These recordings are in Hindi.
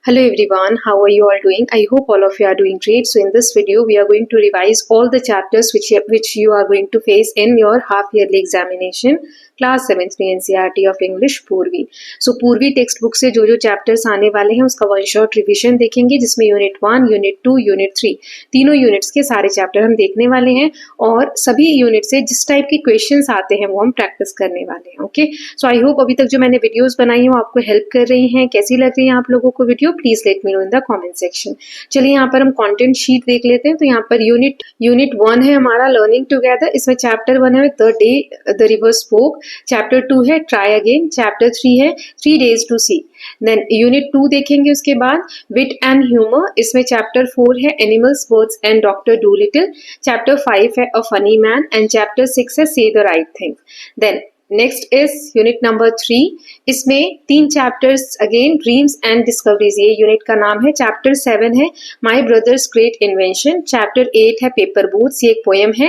Hello everyone, how are you all doing? I hope all of you are doing great. So in this video, we are going to revise all the chapters which you are going to face in your half yearly examination, class 7th में NCERT of English पूर्वी. So पूर्वी टेक्स्ट बुक से जो चैप्टर्स आने वाले हैं उसका वन शॉट रिविजन देखेंगे, जिसमें यूनिट 1, यूनिट 2, यूनिट 3 तीनों यूनिट्स के सारे चैप्टर हम देखने वाले हैं और सभी यूनिट से जिस टाइप के क्वेश्चंस आते हैं वो हम प्रैक्टिस करने वाले हैं. ओके, सो आई होप अभी तक जो मैंने वीडियोस बनाई हैं वो आपको हेल्प कर रही हैं. कैसी लग रही है आप लोगों को video, please let me know in the comment section. चलिए यहाँ पर हम कंटेंट शीट देख लेते हैं. तो यहाँ पर यूनिट 1 है हमारा लर्निंग टुगेदर. इसमें चैप्टर 1 है the day the river spoke, chapter 2 है ट्राई अगेन, चैप्टर 3 है 3 days to see. Then unit 2 देखेंगे उसके बाद विट एंड ह्यूमर. इसमें चैप्टर 4 है animals, birds and doctor Dolittle. Chapter 5 है a funny man and chapter 6 है say the right thing. Then next is unit number 3. इसमें 3 chapters again dreams and discoveries, ये यूनिट का नाम है. चैप्टर 7 है my brother's great invention. Chapter 8 है पेपर बोट्स, ये एक पोएम है.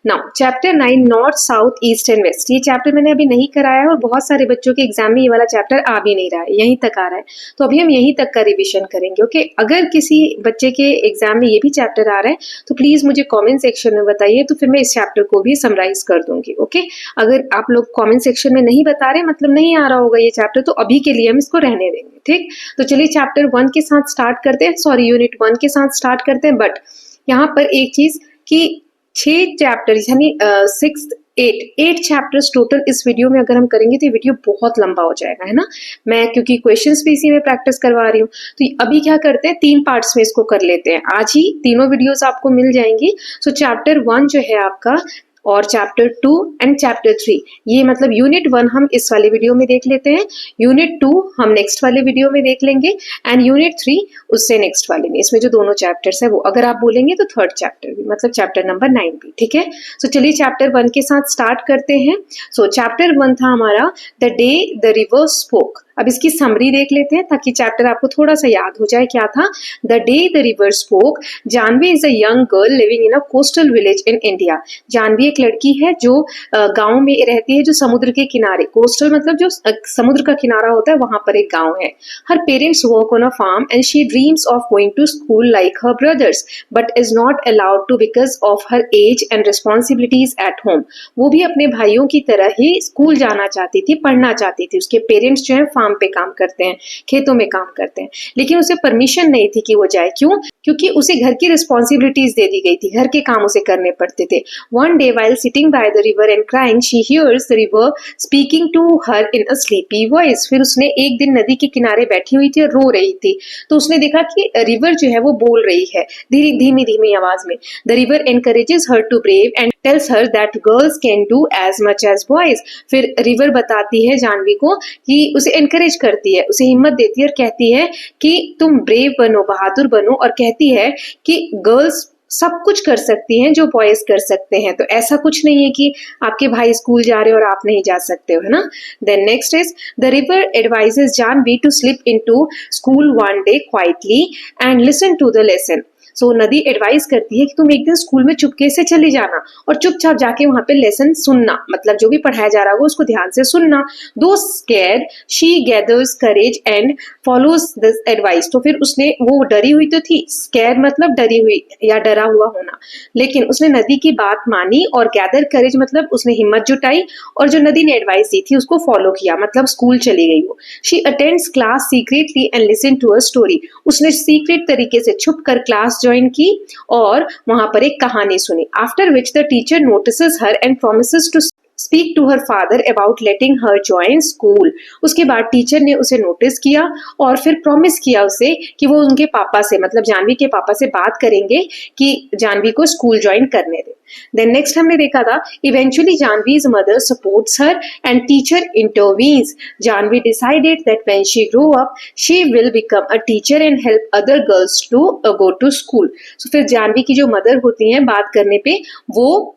Now chapter 9 north south east and west. ये चैप्टर मैंने अभी नहीं कराया है और बहुत सारे बच्चों के एग्जाम में ये वाला चैप्टर आ भी नहीं रहा है, यहीं तक आ रहा है. तो अभी हम यहीं तक का रिविजन करेंगे. ओके, अगर किसी बच्चे के एग्जाम में ये भी चैप्टर आ रहा है तो प्लीज मुझे कॉमेंट सेक्शन में बताइए, तो फिर मैं इस चैप्टर को भी समराइज कर दूंगी. ओके, अगर आप लोग कमेंट सेक्शन में नहीं बता रहे मतलब नहीं आ रहा होगा ये चैप्टर, तो अभी के लिए हम इसको रहने देंगे. ठीक, तो चलिए चैप्टर 1 के साथ स्टार्ट करते हैं, सॉरी यूनिट 1 के साथ स्टार्ट करते हैं. बट यहाँ पर एक चीज कि 6 चैप्टर यानी 8 चैप्टर्स टोटल इस वीडियो में अगर हम करेंगे तो ये वीडियो बहुत लंबा हो जाएगा, है ना. मैं क्योंकि क्वेश्चंस भी इसी में प्रैक्टिस करवा रही हूँ, तो अभी क्या करते हैं 3 पार्ट्स में इसको कर लेते हैं. आज ही तीनों वीडियोस आपको मिल जाएंगी. सो चैप्टर 1 जो है आपका और चैप्टर 2 एंड चैप्टर 3, ये मतलब यूनिट 1 हम इस वाले वीडियो में देख लेते हैं, यूनिट 2 हम नेक्स्ट वाले वीडियो में देख लेंगे एंड यूनिट 3 उससे नेक्स्ट वाले में. इसमें जो दोनों चैप्टर्स है वो अगर आप बोलेंगे तो थर्ड चैप्टर भी, मतलब चैप्टर नंबर 9 भी. ठीक है, सो चलिए चैप्टर 1 के साथ स्टार्ट करते हैं. सो चैप्टर 1 था हमारा the day the river spoke. अब इसकी समरी देख लेते हैं ताकि चैप्टर आपको थोड़ा सा याद हो जाए. क्या था? The day the river spoke. Janvi is a young girl living in a coastal village in India. Janvi एक लड़की है जो गांव में रहती है, जो समुद्र के किनारे, कोस्टल मतलब जो समुद्र का किनारा होता है वहां पर एक गांव है. हर parents work on a farm and she dreams of going to school like her brothers but is not allowed to because of her age and responsibilities at home. वो भी अपने भाइयों की तरह ही स्कूल जाना चाहती थी, पढ़ना चाहती थी. उसके पेरेंट्स जो है फार्म पे काम करते हैं, खेतों में काम करते हैं, लेकिन उसे परमिशन नहीं थी कि वो जाए. क्यों? क्योंकि उसे घर की रिस्पॉन्सिबिलिटीज दे दी गई थी, घर के काम उसे करने पड़ते थे. One day while sitting by the river and crying she hears the river speaking to her in a sleepy voice. फिर उसने एक दिन नदी के किनारे बैठी हुई थी और रो रही थी, तो उसने देखा कि रिवर जो है वो बोल रही है धीमी धीमी आवाज में. The river encourages her to brave and tells her that girls can do as much as boys. फिर रिवर बताती है जानवी को कि उसे एनकरेज करती है, उसे हिम्मत देती है और कहती है कि तुम ब्रेव बनो, बहादुर बनो, और कहती है कि गर्ल्स सब कुछ कर सकती हैं जो बॉयज कर सकते हैं. तो ऐसा कुछ नहीं है कि आपके भाई स्कूल जा रहे हो और आप नहीं जा सकते हो, है ना. Then next is the river advises Janvi to slip into school one day quietly and listen to the lesson. So नदी एडवाइस करती है कि तुम एक दिन स्कूल में चुपके से चले जाना और चुपचाप जाके वहां पे लेसन सुनना, मतलब जो भी पढ़ाया जा रहा होगा उसको ध्यान से सुनना. दो scared she gathers courage and follows this advice. तो फिर उसने, वो डरी हुई तो थी, स्कैर मतलब डरी हुई या डरा हुआ होना, लेकिन उसने नदी की बात मानी, और गैदर करेज मतलब उसने हिम्मत जुटाई और जो नदी ने एडवाइस दी थी उसको फॉलो किया, मतलब स्कूल चली गई वो. She attends class secretly and listen to a story. उसने सीक्रेट तरीके से छुप कर क्लास ज्वाइन की और वहां पर एक कहानी सुनी. After which the teacher notices her and promises to speak to her father about letting her join school. उसके बाद टीचर ने उसे नोटिस किया और फिर प्रॉमिस किया उसे कि वो उनके पापा से, मतलब जानवी के पापा से बात करेंगे कि जानवी को स्कूल ज्वाइन करने दे. देन नेक्स्ट हमने देखा था eventually Janvi's mother supports her and teacher intervenes. Janvi decided that when she grow up she will become a teacher and help other girls to go to school. So फिर जानवी की जो मदर होती हैं बात करने पे वो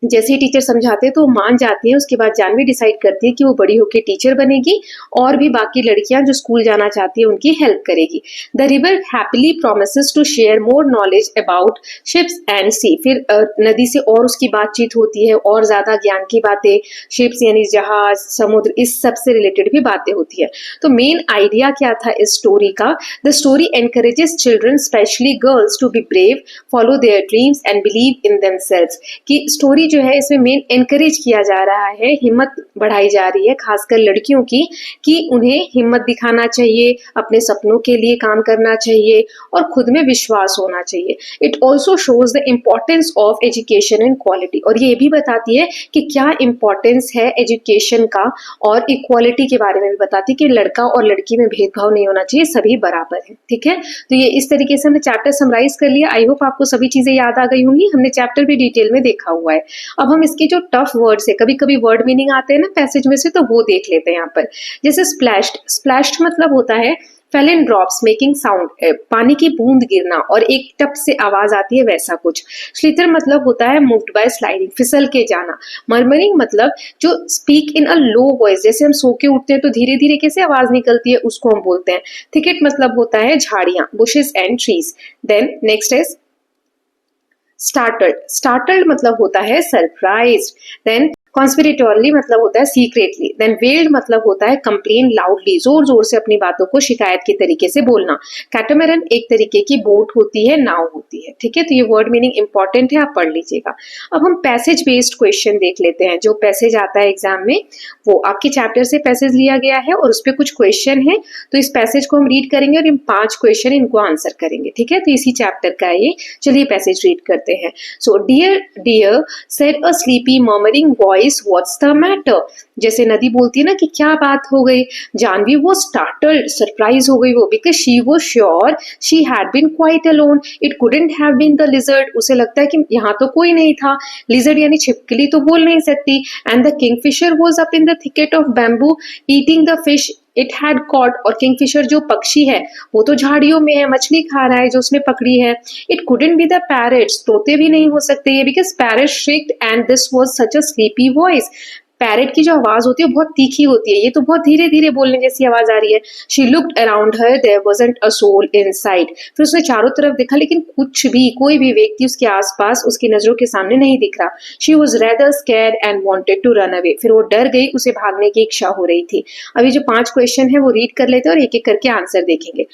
जैसे ही टीचर समझाते हैं तो वो मान जाती है। उसके बाद जानवी डिसाइड करती है कि वो बड़ी होकर टीचर बनेगी और भी बाकी लड़कियां जो स्कूल जाना चाहती है उनकी हेल्प करेगी। The river happily promises to share more knowledge about ships and sea. फिर नदी से और उसकी बातचीत होती है और ज्यादा ज्ञान की बातें, शिप्स यानी जहाज, समुद्र, इस सब से रिलेटेड भी बातें होती है। तो मेन आइडिया क्या था इस स्टोरी का? The story encourages children specially girls to be brave, follow their dreams and believe in themselves. कि स्टोरी जो है इसमें मेन एनकरेज किया जा रहा है, हिम्मत बढ़ाई जा रही है खासकर लड़कियों की, कि उन्हें हिम्मत दिखाना चाहिए, अपने सपनों के लिए काम करना चाहिए और खुद में विश्वास होना चाहिए। It also shows the importance of education and quality. और ये भी बताती है कि क्या इम्पोर्टेंस है एजुकेशन का, और इक्वालिटी के बारे में भी बताती है कि लड़का और लड़की में भेदभाव नहीं होना चाहिए, सभी बराबर है। ठीक है, तो ये इस तरीके से हमने चैप्टर समराइज कर लिया। आई होप आपको सभी चीजें याद आ गई होंगी, हमने चैप्टर भी डिटेल में देखा हुआ है। अब हम इसके जो टफ वर्ड्स है, कभी कभी वर्ड मीनिंग आते हैं ना पैसेज में से, तो वो देख लेते हैं यहाँ पर। जैसे स्प्लैश्ड, स्प्लैश्ड मतलब होता है फेल इन ड्रॉप्स मेकिंग साउंड, पानी की बूंद गिरना और एक टप से आवाज आती है, वैसा कुछ। स्लिथर मतलब होता है मूव्ड बाय स्लाइडिंग, फिसल के जाना। मर्मरिंग मतलब जो speak in a low voice, जैसे हम सो के उठते हैं तो धीरे धीरे कैसे आवाज निकलती है, उसको हम बोलते हैं। थिकेट मतलब होता है झाड़ियां, bushes and trees. Then next is startled, startled मतलब होता है सरप्राइज्ड। देन कॉन्स्पिरेटोरली मतलब होता है सीक्रेटली। देन वेल्ड मतलब होता है कंप्लेन लाउडली, जोर जोर से अपनी बातों को शिकायत के तरीके से बोलना। कैटामैरन एक तरीके की बोट होती है, नाव होती है। ठीक है, तो ये वर्ड मीनिंग इंपॉर्टेंट है, आप पढ़ लीजिएगा। अब हम पैसेज बेस्ड क्वेश्चन देख लेते हैं। जो पैसेज आता है एग्जाम में, वो आपके चैप्टर से पैसेज लिया गया है और उस पर कुछ क्वेश्चन है, तो इस पैसेज को हम रीड करेंगे और इन 5 क्वेश्चन इनको आंसर करेंगे। ठीक है, तो इसी चैप्टर का ये। चलिए पैसेज रीड करते हैं। So dear dear said a sleepy murmuring voice, what's the matter. जैसे नदी बोलती है ना कि क्या बात हो गई, जानवी वो स्टार्टल्ड, सरप्राइज हो गई वो, because she was sure she had been quite alone, it couldn't have been the lizard. उसे लगता है कि यहाँ तो कोई नहीं था, लिजर्ड यानी छिपकली तो बोल नहीं सकती। And the Kingfisher was up in the thicket of bamboo eating the fish it had cot. और किंगफिशर जो पक्षी है वो तो झाड़ियों में है, मछली खा रहा है जो उसने पकड़ी है। It couldn't be the parrots, तोते भी नहीं हो सकते ये, because parrot shrieked and this was such a sleepy voice. Parrot की जो आवाज होती है बहुत तीखी होती है, ये तो बहुत धीरे धीरे बोलने जैसी आवाज आ रही है। She looked around her, there wasn't a soul inside. फिर उसने चारों तरफ देखा लेकिन कुछ भी, कोई भी व्यक्ति उसके आसपास उसकी नजरों के सामने नहीं दिख रहा। She was rather scared and wanted to run away. फिर वो डर गई, उसे भागने की इच्छा हो रही थी। अभी जो 5 क्वेश्चन है वो रीड कर लेते हैं और एक एक करके आंसर देखेंगे।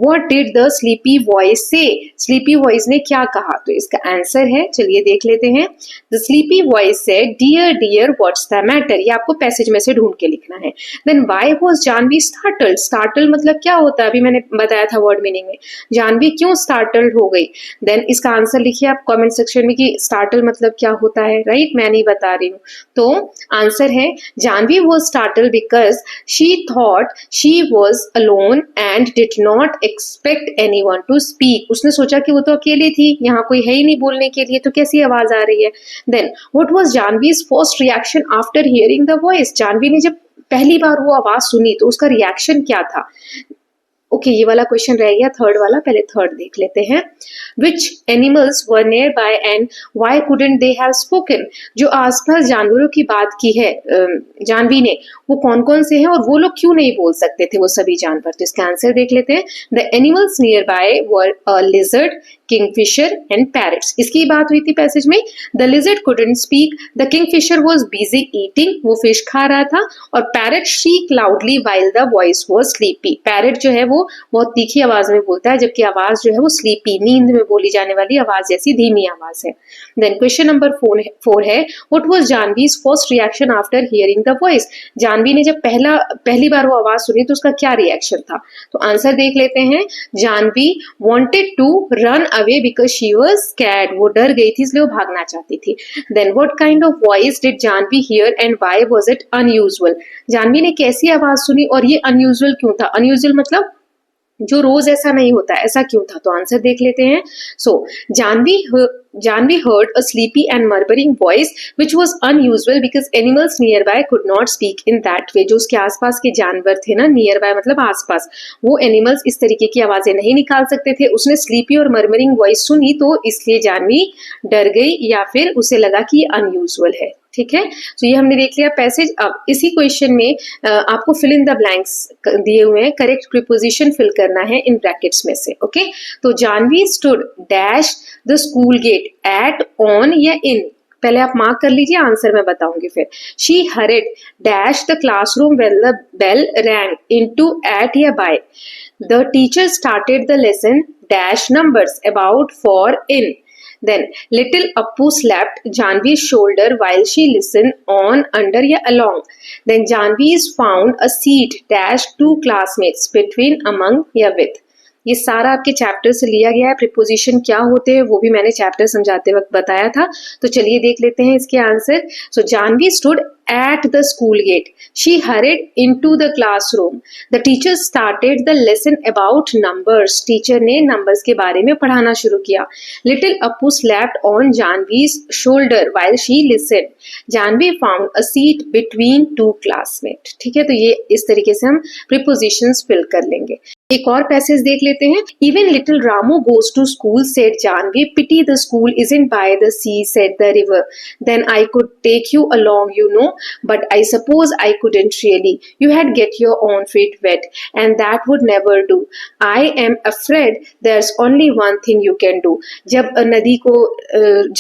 What did the sleepy voice say? Sleepy voice ने क्या कहा? तो इसका आंसर है, चलिए देख लेते हैं। The sleepy voice said, "Dear, dear, what's the matter?" ये आपको पैसेज में से ढूंढ के लिखना है। Then why was Janvi startled? Startled मतलब क्या होता है? अभी मैंने बताया था वर्ड मीनिंग में। जानवी क्यों startled हो गई? Then इसका आंसर लिखिए आप कमेंट सेक्शन में कि startled मतलब क्या होता है, राइट? मैं नहीं बता रही हूँ। तो आंसर है, Janvi was startled because she thought she was alone and did not expect anyone to speak. उसने सोचा कि वो तो अकेली थी, यहाँ कोई है ही नहीं बोलने के लिए, तो कैसी आवाज आ रही है। Then what was जानवी's first reaction after hearing the voice? Janvi ने जब पहली बार वो आवाज सुनी तो उसका रिएक्शन क्या था? ओके, ये वाला क्वेश्चन रह गया, थर्ड वाला, पहले थर्ड देख लेते हैं। Which animals were nearby and why couldn't they have spoken? जो आसपास जानवरों की बात की है जानवी ने, वो कौन कौन से हैं और वो लोग क्यों नहीं बोल सकते थे, वो सभी जानवर। तो इसका आंसर देख लेते हैं। The animals nearby were a lizard, kingfisher and parrots. इसकी बात हुई थी पैसेज में। The lizard couldn't speak, the kingfisher was busy eating, वो फिश खा रहा था, और parrot shrieked loudly while the voice was sleepy. parrot जो है वो बहुत तीखी आवाज में बोलता है, जबकि आवाज जो है वो स्लीपी, नींद में बोली जाने वाली आवाज जैसी धीमी आवाज है। देन क्वेश्चन नंबर 4 है, what was Janvi's first reaction after hearing the voice? Janvi ने जब पहली बार वो आवाज सुनी तो उसका क्या रिएक्शन था? तो आंसर देख लेते हैं। Janvi wanted to run away because she was scared, वो डर गई थी इसलिए वो भागना चाहती थी। Then what kind of voice did Janvi hear and why was it unusual? Janvi ने कैसी आवाज सुनी और ये अनयूजुअल क्यों था? अनयूजुअल मतलब जो रोज ऐसा नहीं होता, ऐसा क्यों था? तो आंसर देख लेते हैं. सो Janvi heard a sleepy and murmuring voice which was unusual because animals nearby could not speak in that way. जो उसके आसपास के जानवर थे ना, nearby मतलब आसपास, वो एनिमल्स इस तरीके की आवाजें नहीं निकाल सकते थे. उसने स्लीपी और मर्मरिंग वॉइस सुनी तो इसलिए जानवी डर गई या फिर उसे लगा कि ये अनयूजुअल है. ठीक है, तो ये हमने देख लिया पैसेज. अब इसी क्वेश्चन में आपको फिल इन द ब्लैंक्स दिए हुए हैं, करेक्ट प्रीपोजिशन फिल करना है इन ब्रैकेट्स में से. ओके, तो Janvi stood dash the school gate at, on या इन. पहले आप मार्क कर लीजिए, आंसर मैं बताऊंगी फिर. She hurried dash the classroom when the bell rang, into, at या by. The teacher started the lesson dash numbers, about, for, in. Then little Appu slapped Janvi's shoulder while she listened, on, under या along. Then Janvi's found a seat dash two classmates, between, among या with. ये सारा आपके चैप्टर से लिया गया है. प्रीपोजिशन क्या होते हैं वो भी मैंने चैप्टर समझाते वक्त बताया था. तो चलिए देख लेते हैं इसके answer. So Janvi stood at the school gate. She hurried into the classroom. The teacher started the lesson about numbers. Teacher ने numbers के बारे में पढ़ाना शुरू किया. Little Appu slapped on Janvi's shoulder while she listened. Janvi found a seat between two classmates. ठीक है, तो ये इस तरीके से हम prepositions fill कर लेंगे. एक और पैसेज देख लेते हैं. Even little Ramu goes to school, said Janvi. Pity the school isn't by the sea, said the river. Then I could take you along, you know. But I suppose I couldn't really. You had get your own feet wet, and that would never do. I am afraid there's only one thing you can do. जब नदी को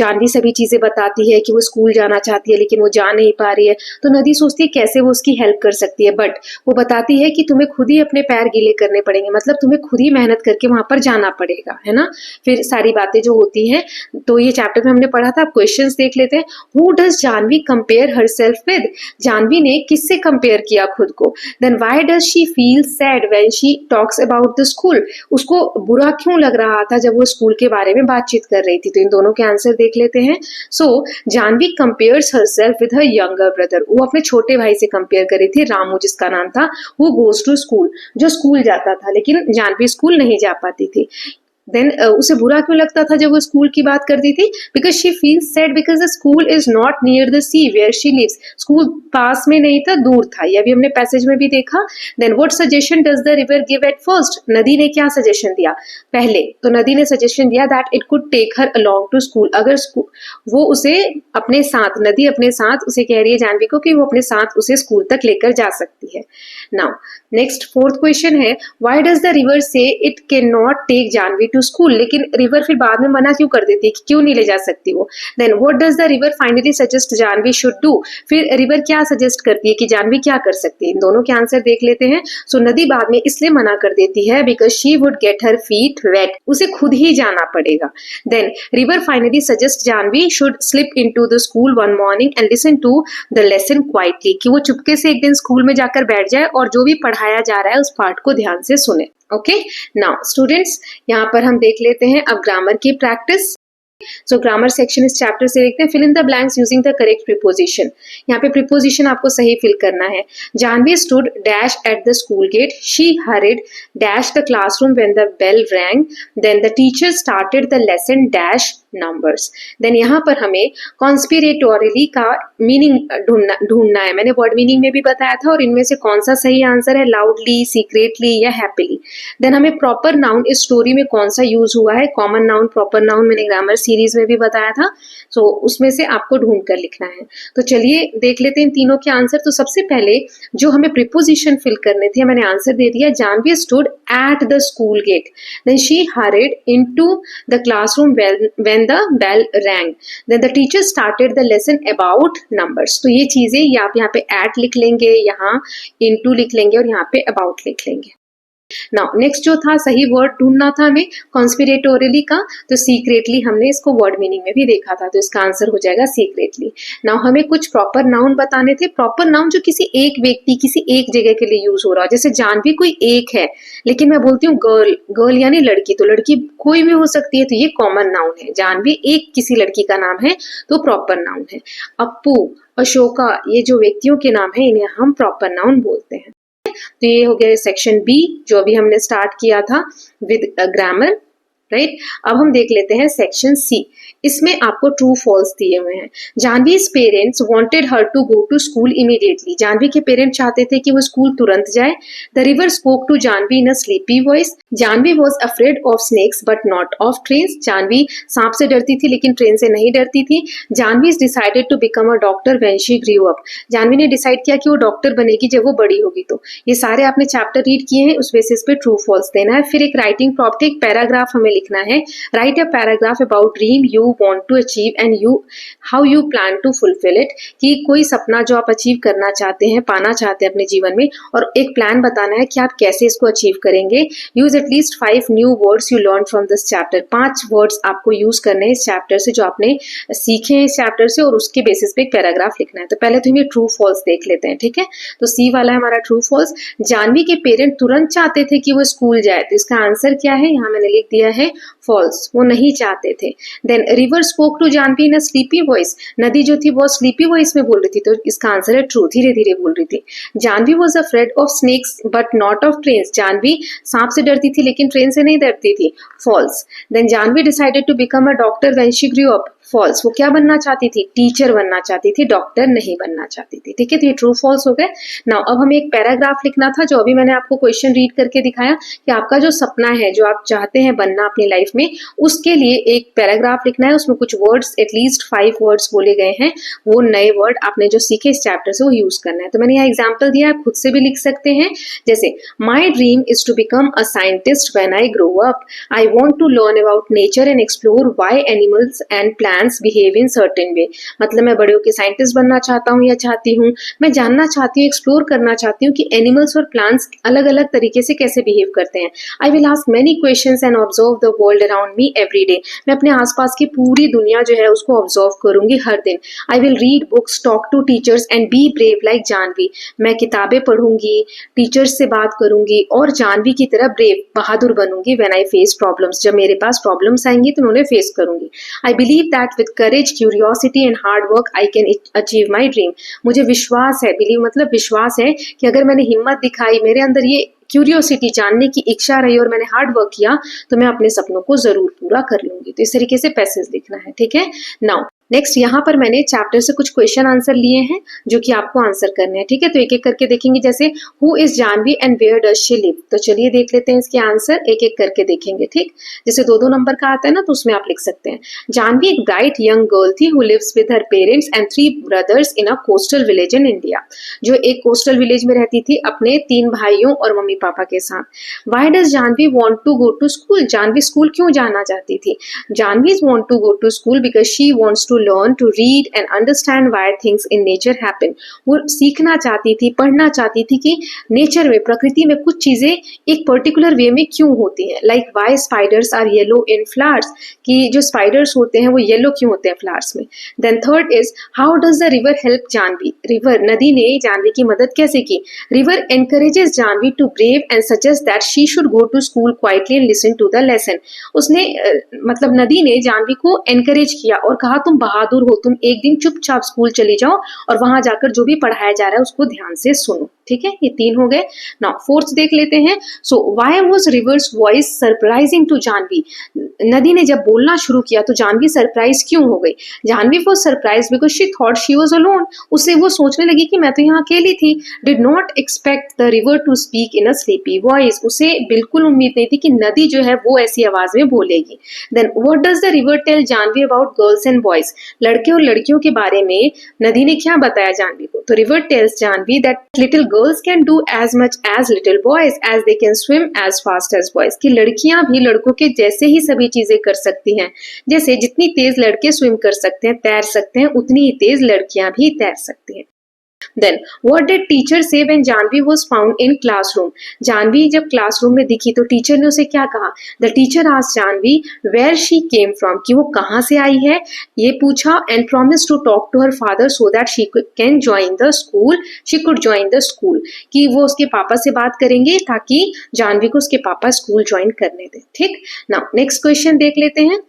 जानवी सभी चीजें बताती है कि वो स्कूल जाना चाहती है लेकिन वो जा नहीं पा रही है, तो नदी सोचती है कैसे वो उसकी हेल्प कर सकती है. बट वो बताती है कि तुम्हें खुद ही अपने पैर गीले करने पड़ेंगे, मतलब तुम्हें खुद ही मेहनत करके वहां पर जाना पड़ेगा, है ना. फिर सारी बातें जो होती हैं, तो ये चैप्टर में हमने पढ़ा था. अब क्वेश्चंस देख लेते हैं. Who does Janvi compare herself with? Janvi ने किससे कंपेयर किया खुद को? Then why does she feel sad when she talks about the school? उसको बुरा क्यों लग रहा था जब वो स्कूल के बारे में बातचीत कर रही थी? तो इन दोनों के आंसर देख लेते हैं. So Janvi compares herself with her younger brother. वो अपने छोटे भाई से कंपेयर कर रही थी, रामू जिसका नाम था. Who goes to school, जो स्कूल जाता था, लेकिन जानवी स्कूल नहीं जा पाती थी. देन उसे बुरा क्यों लगता था जब वो स्कूल की बात करती थी? Because she feels sad because the school is not near the sea where she lives. School पास में नहीं था, दूर था. ये अभी हमने पैसेज में भी देखा. Then what suggestion does the river give at first? नदी ने क्या सजेशन दिया पहले? तो नदी ने सजेशन दिया that it could take her along to school. अगर वो उसे अपने साथ, नदी अपने साथ उसे कह रही है जानवी को कि वो अपने साथ उसे स्कूल तक लेकर जा सकती है. नाउ नेक्स्ट फोर्थ क्वेश्चन है, why does the river say it can not take Janvi to school? लेकिन रिवर फिर बाद में मना क्यों कर देती है कि क्यों नहीं ले जा सकती वो? Then what does the river finally suggest Janvi should do? फिर रिवर क्या सजेस्ट करती है कि जानवी क्या कर सकती है? इन दोनों के आंसर देख लेते हैं. सो नदी बाद में इसलिए मना कर देती है because she would get her feet wet. उसे खुद ही जाना पड़ेगा. Then river finally suggest Janvi should slip into the school one morning and listen to the lesson quietly. कि वो चुपके से एक दिन स्कूल में जाकर बैठ जाए और जो भी पढ़ाया जा रहा है उस पार्ट को ध्यान से सुने. ओके, नाउ स्टूडेंट्स यहाँ पर हम देख लेते हैं अब ग्रामर की प्रैक्टिस. सो ग्रामर सेक्शन इस चैप्टर से देखते हैं. Fill in the blanks using the correct preposition. यहाँ पे प्रीपोजिशन आपको सही फिल करना है. Janvi stood dash at the school gate. She hurried dash the classroom when the bell rang. Then the teacher started the lesson dash numbers. देन यहाँ पर हमें कॉन्स्पिरेटोरियली का मीनिंग ढूंढना है. मैंने वर्ड मीनिंग में भी बताया था और इनमें से कौन सा सही आंसर है, लाउडली, सीक्रेटली या हैप्पीली. देन हमें प्रॉपर नाउन इस स्टोरी में कौन सा यूज हुआ है, कॉमन नाउन, प्रॉपर नाउन मैंने ग्रामर सीरीज में भी बताया था. सो उसमें से आपको ढूंढ कर लिखना है. तो चलिए देख लेते हैं इन तीनों के आंसर. तो सबसे पहले जो हमें प्रीपोजिशन फिल करने थे मैंने आंसर दे दिया. Janvi stood at the school gate. Then she hurried into the classroom when the bell rang. Then the teacher started the lesson about numbers. तो ये चीजें ये आप यहाँ पे at लिख लेंगे, यहाँ into लिख लेंगे और यहाँ पे about लिख लेंगे. नाउ नेक्स्ट जो था सही वर्ड ढूंढना था हमें कॉन्स्पिरेटोरियली का. तो सीक्रेटली हमने इसको वर्ड मीनिंग में भी देखा था, तो इसका आंसर हो जाएगा सीक्रेटली. नाउ हमें कुछ प्रॉपर नाउन बताने थे. प्रॉपर नाउन जो किसी एक व्यक्ति, किसी एक जगह के लिए यूज हो रहा हो. जैसे जानवी कोई एक है, लेकिन मैं बोलती हूँ गर्ल. गर्ल यानी लड़की, तो लड़की कोई भी हो सकती है, तो ये कॉमन नाउन है. जानवी एक किसी लड़की का नाम है तो प्रॉपर नाउन है. अप्पू, अशोका, ये जो व्यक्तियों के नाम है इन्हें हम प्रॉपर नाउन बोलते हैं. तो ये हो गया सेक्शन बी जो अभी हमने स्टार्ट किया था विद ग्रामर, राइट। अब हम देख लेते हैं सेक्शन सी। इसमें आपको ट्रू फॉल्स दिए हुए हैं। Janvi's parents wanted her to go to school immediately. Janvi के पेरेंट्स चाहते थे कि वो स्कूल तुरंत जाए। The river spoke to Janvi in a sleepy voice. Janvi was afraid of snakes but not of trains. Janvi सांप से डरती थी लेकिन ट्रेन से नहीं डरती थी। Janvi decided to become a doctor when she grew up. Janvi ने डिसाइड किया कि वो डॉक्टर बनेगी जब वो बड़ी होगी। तो ये सारे आपने चैप्टर रीड किए हैं, उस बेसिस पे ट्रू फॉल्स देना है। फिर एक राइटिंग प्रॉपर्टी, एक पैराग्राफ हमें लिखना है। Write a paragraph about dream you want to achieve and how you plan to fulfil it. कि कोई सपना जो आप अचीव करना चाहते हैं, पाना चाहते हैं अपने जीवन में, और एक प्लान बताना है कि आप कैसे इसको अचीव करेंगे। Use at least 5 new words you learn from this chapter. 5 words आपको यूज करने हैं इस चैप्टर से जो आपने सीखे हैं इस चैप्टर से, और उसके बेसिस पे एक पैराग्राफ लिखना है। तो पहले तो हम ये ट्रू फॉल्स देख लेते हैं, ठीक है। तो सी वाला है हमारा ट्रू फॉल्स। जानवी के पेरेंट तुरंत चाहते थे कि वो स्कूल जाए, तो इसका आंसर क्या है, यहाँ मैंने लिख दिया है फॉल्स, वो नहीं चाहते थे। Then river spoke to Janvi in a sleepy voice. नदी जो थी वो स्लीपी वॉइस में बोल रही थी, तो इसका आंसर है ट्रू, धीरे धीरे बोल रही थी। Janvi was afraid of snakes but not of train. Janvi सांप से डरती थी लेकिन ट्रेन से नहीं डरती थी, false. Then Janvi decided to become a doctor when she grew up, false. वो क्या बनना चाहती थी, टीचर बनना चाहती थी, डॉक्टर नहीं बनना चाहती थी, ठीक है। तो ये ट्रू फॉल्स हो गए। नाउ अब हमें एक पैराग्राफ लिखना था, जो अभी मैंने आपको क्वेश्चन रीड करके दिखाया कि आपका जो सपना है, जो आप चाहते हैं बनना अपनी लाइफ में, उसके लिए एक पैराग्राफ लिखना है। उसमें कुछ वर्ड्स, एटलीस्ट 5 वर्ड्स बोले गए हैं, वो नए वर्ड आपने जो सीखे इस चैप्टर से वो यूज करना है। तो मैंने यहाँ एग्जाम्पल दिया है, खुद से भी लिख सकते हैं। जैसे my dream is to become a scientist when I grow up. I want to learn about nature and explore why animals and plants behave in certain way. मतलब मैं बड़े होकर साइंटिस्ट बनना चाहता हूँ या चाहती हूँ, मैं जानना चाहती हूँ, एक्सप्लोर करना चाहती हूँ कि एनिमल्स और प्लांट्स अलग अलग तरीके से कैसे बिहेव करते हैं। I will ask many questions and observe the world around me every day. मैं अपने आसपास की पूरी दुनिया जो है उसको ऑब्जर्व करूंगी हर दिन। I will read books, talk to teachers and be brave like Janvi. मैं किताबें पढ़ूंगी, टीचर्स से बात करूंगी और जानवी की तरह ब्रेव, बहादुर बनूंगी। व्हेन आई फेस प्रॉब्लम्स, जब मेरे पास प्रॉब्लम्स आएंगी तो मैं उन्हें फेस करूंगी। I believe that with courage, curiosity and hard work I can achieve my dream. मुझे विश्वास है, बिलीव मतलब विश्वास है कि अगर मैंने हिम्मत दिखाई, मेरे अंदर ये क्यूरियोसिटी, जानने की इच्छा रही और मैंने हार्ड वर्क किया, तो मैं अपने सपनों को जरूर पूरा कर लूंगी। तो इस तरीके से पैसेज लिखना है, ठीक है। नाउ नेक्स्ट यहाँ पर मैंने चैप्टर से कुछ क्वेश्चन आंसर लिए हैं जो कि आपको आंसर करने हैं, ठीक है। तो एक एक करके देखेंगे। जैसे who is Janvi and where does she live. तो चलिए देख लेते हैं इसके आंसर, एक एक करके देखेंगे, ठीक। जैसे 2-2 नंबर का आता है ना, तो उसमें आप लिख सकते हैं। जानवी एक ब्राइट यंग गर्ल थी who lives with her parents and 3 brothers in a coastal village in India. जो एक कोस्टल विलेज में रहती थी अपने 3 भाइयों और मम्मी पापा के साथ। Why does Janvi want to go to school. Janvi school क्यों जाना चाहती थी। Janvi want to go to school because she wants to learn to read and understand why things in nature happen। वो सीखना चाहती थी, पढ़ना चाहती थी कि नेचर में, प्रकृति में कुछ चीजें एक पर्टिकुलर वे में क्यों होती हैं। Like why spiders are yellow in flowers, कि जो स्पाइडर्स होते हैं वो येलो क्यों होते हैं फ्लावर्स में। Then third is how does the river help Janvi. River, नदी ने जानवी की मदद कैसे की। River encourages Janvi to brave and suggest that she should go to school quietly and listen to the lesson. उसने मतलब नदी ने जानवी को एनकरेज किया और कहा तुम बहादुर हो, तुम एक दिन चुपचाप स्कूल चली जाओ और वहां जाकर जो भी पढ़ाया जा रहा है उसको ध्यान से सुनो, ठीक है। ये 3 हो गए। नाउ फोर्थ देख लेते हैं। So why was river's voice surprising to Janvi. नदी ने जब बोलना शुरू किया तो जानवी सरप्राइज क्यों हो गई। Janvi was surprise because she thought she was alone. उससे वो सोचने लगी कि मैं तो यहाँ अकेली थी। Did not expect the river to speak in a sleepy voice. उसे बिल्कुल उम्मीद नहीं थी कि नदी जो है वो ऐसी आवाज में बोलेगी। Then what does the river tell Janvi about girls and boys. लड़के और लड़कियों के बारे में नदी ने क्या बताया जानवी को। तो River tells Jahnavi that little girls can do as much as little boys as they can swim as fast as boys. कि लड़कियां भी लड़कों के जैसे ही सभी चीजें कर सकती हैं। जैसे जितनी तेज लड़के स्विम कर सकते हैं, तैर सकते हैं, उतनी ही तेज लड़कियां भी तैर सकती हैं। Then what did teacher say when Janvi was found in classroom। Janvi जब क्लासरूम में दिखी तो टीचर ने उसे क्या कहा। The teacher asked Janvi where she came from, कि वो कहाँ से आई है ये पूछा, and promised to talk to her father so that she can join the school, she could join the school, कि वो उसके पापा से बात करेंगे ताकि जानवी को उसके पापा स्कूल ज्वाइन करने दे, ठीक। नाउ नेक्स्ट क्वेश्चन देख लेते हैं।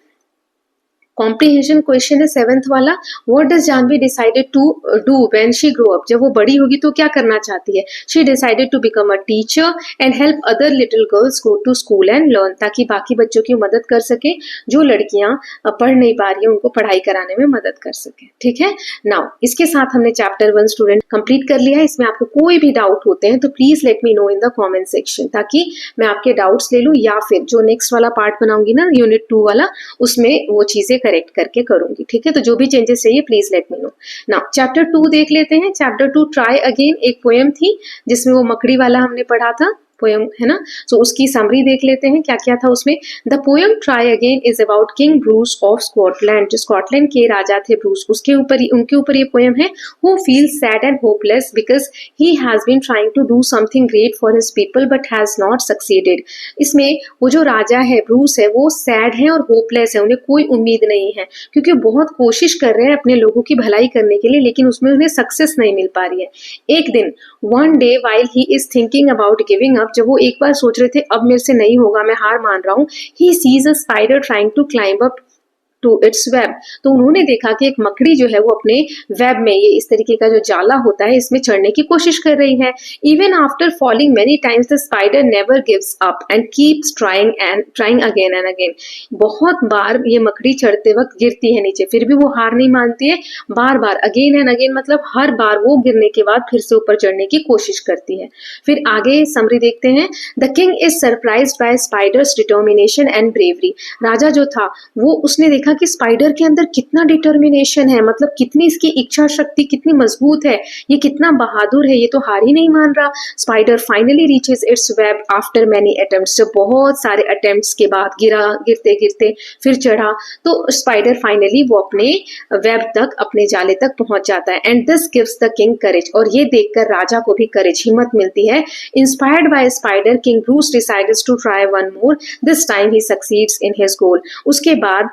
कॉम्प्रिहेंशन क्वेश्चन है 7th वाला, what does Janvi decided to do when she grow up, जब वो बड़ी होगी तो क्या करना चाहती है। She decided to become a teacher and help other little girls go to school and learn, ताकि बाकी बच्चों की मदद कर सके जो लड़कियां पढ़ नहीं पा रही है उनको पढ़ाई कराने में मदद कर सके। ठीक है, नाउ इसके साथ हमने चैप्टर 1 स्टूडेंट कंप्लीट कर लिया है। इसमें आपको कोई भी डाउट होते हैं तो please let me know in the comment section, ताकि मैं आपके डाउट्स ले लूं या फिर जो नेक्स्ट वाला पार्ट बनाऊंगी ना यूनिट 2 वाला, उसमें वो चीजें करेक्ट करके करूंगी। ठीक है, तो जो भी चेंजेस चाहिए please let me know. Now chapter 2 देख लेते हैं। चैप्टर 2 ट्राई अगेन एक पोएम थी जिसमें वो मकड़ी वाला हमने पढ़ा था पोएम, है ना। सो उसकी समरी देख लेते हैं क्या क्या था उसमें। The poem try again is about king Bruce of Scotland, जो स्कॉटलैंड के राजा थे ब्रूस, उनके ऊपर ये पोएम है। Who feels sad and hopeless because he has been trying to do something great for his people but has not succeeded. इसमें वो जो राजा है ब्रूस है वो सैड है और होपलेस है, उन्हें कोई उम्मीद नहीं है क्योंकि बहुत कोशिश कर रहे हैं अपने लोगों की भलाई करने के लिए, लेकिन उसमें उन्हें सक्सेस नहीं मिल पा रही है। एक दिन one day while he is thinking about giving up, जब वो एक बार सोच रहे थे अब मेरे से नहीं होगा, मैं हार मान रहा हूँ, he sees a spider trying to climb up to its web, तो उन्होंने देखा कि एक मकड़ी जो है वो अपने वेब में, ये इस तरीके का जो जाला होता है, इसमें चढ़ने की कोशिश कर रही है। Even after falling many times the spider never gives up and keeps trying again and again. बहुत बार ये मकड़ी चढ़ते वक्त गिरती है नीचे, फिर भी वो हार नहीं मानती है, बार बार अगेन एंड अगेन, मतलब हर बार वो गिरने के बाद फिर से ऊपर चढ़ने की कोशिश करती है। फिर आगे समरी देखते हैं। The king is surprised by spider's determination and bravery, राजा जो था वो उसने देखा कि स्पाइडर के अंदर कितना डिटर्मिनेशन है, मतलब कितनी इसकी इच्छा शक्ति कितनी मजबूत है, ये कितना बहादुर है, ये तो हार ही नहीं मान रहा। Spider finally reaches it's web after many attempts, जब बहुत सारे अटेम्प्ट्स के बाद गिरते गिरते फिर चढ़ा, तो स्पाइडर फाइनली वो अपने वेब तक, अपने जाले तक पहुंच जाता है। And this gives the king courage, और ये देखकर राजा को भी करेज, हिम्मत मिलती है। Inspired by spider king Bruce decides to try one more, this time he succeeds in his goal. उसके बाद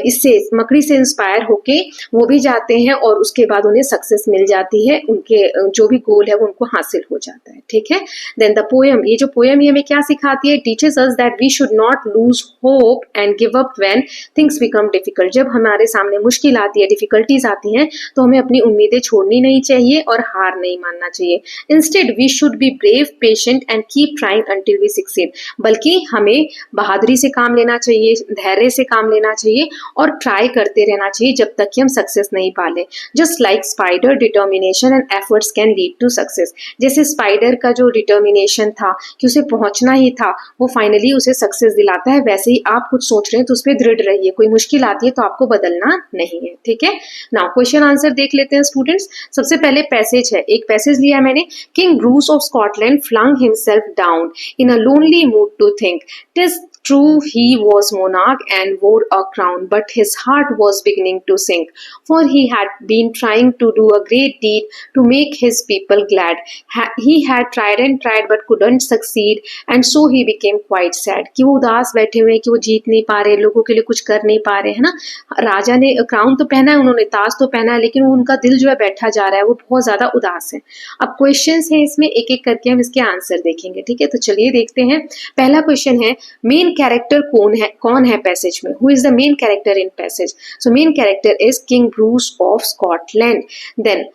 इससे मकड़ी से इंस्पायर होके वो भी जाते हैं और उसके बाद उन्हें सक्सेस मिल जाती है, उनके जो भी गोल है वो उनको हासिल हो जाता है। ठीक है, देन द पोएम, ये जो पोएम ये हमें क्या सिखाती है, teachers us that we should not lose hope and give up when things become difficult, जब हमारे सामने मुश्किल आती है, डिफिकल्टीज आती हैं, तो हमें अपनी उम्मीदें छोड़नी नहीं चाहिए और हार नहीं मानना चाहिए। Instead we should be brave patient and keep trying until we succeed, बल्कि हमें बहादुरी से काम लेना चाहिए, धैर्य से काम लेना चाहिए और ट्राई करते रहना चाहिए जब तक कि हम सक्सेस नहीं पाले। Just like spider determination and efforts can lead to success, जैसे स्पाइडर का जो डिटर्मिनेशन था कि उसे पहुंचना ही था, वो फाइनली उसे सक्सेस दिलाता है, वैसे ही आप कुछ सोच रहे हैं तो उस पर दृढ़ रहिए, कोई मुश्किल आती है तो आपको बदलना नहीं है। ठीक है, नाउ क्वेश्चन आंसर देख लेते हैं स्टूडेंट्स। सबसे पहले पैसेज है, एक पैसेज लिया मैंने, king Bruce of Scotland flung himself down in a lonely mood to think, TISS true he was monarch and wore a crown, but his heart was beginning to sink, for he had been trying to do a great deed to make his people glad. He had tried and tried but couldn't succeed, and so he became quite sad, कि वो उदास बैठे हुए हैं कि वो जीत नहीं पा रहे, लोगों के लिए कुछ कर नहीं पा रहे, है ना। राजा ने क्राउन तो पहना है, उन्होंने ताज तो पहना है, लेकिन उनका दिल जो है बैठा जा रहा है, वो बहुत ज्यादा उदास है। अब क्वेश्चंस हैं इसमें, एक एक करके हम इसके आंसर देखेंगे। ठीक है, तो चलिए देखते हैं। पहला क्वेश्चन है, मेन कैरेक्टर कौन है पैसेज में, who is the main character in passage. So main character is king Bruce of Scotland. Then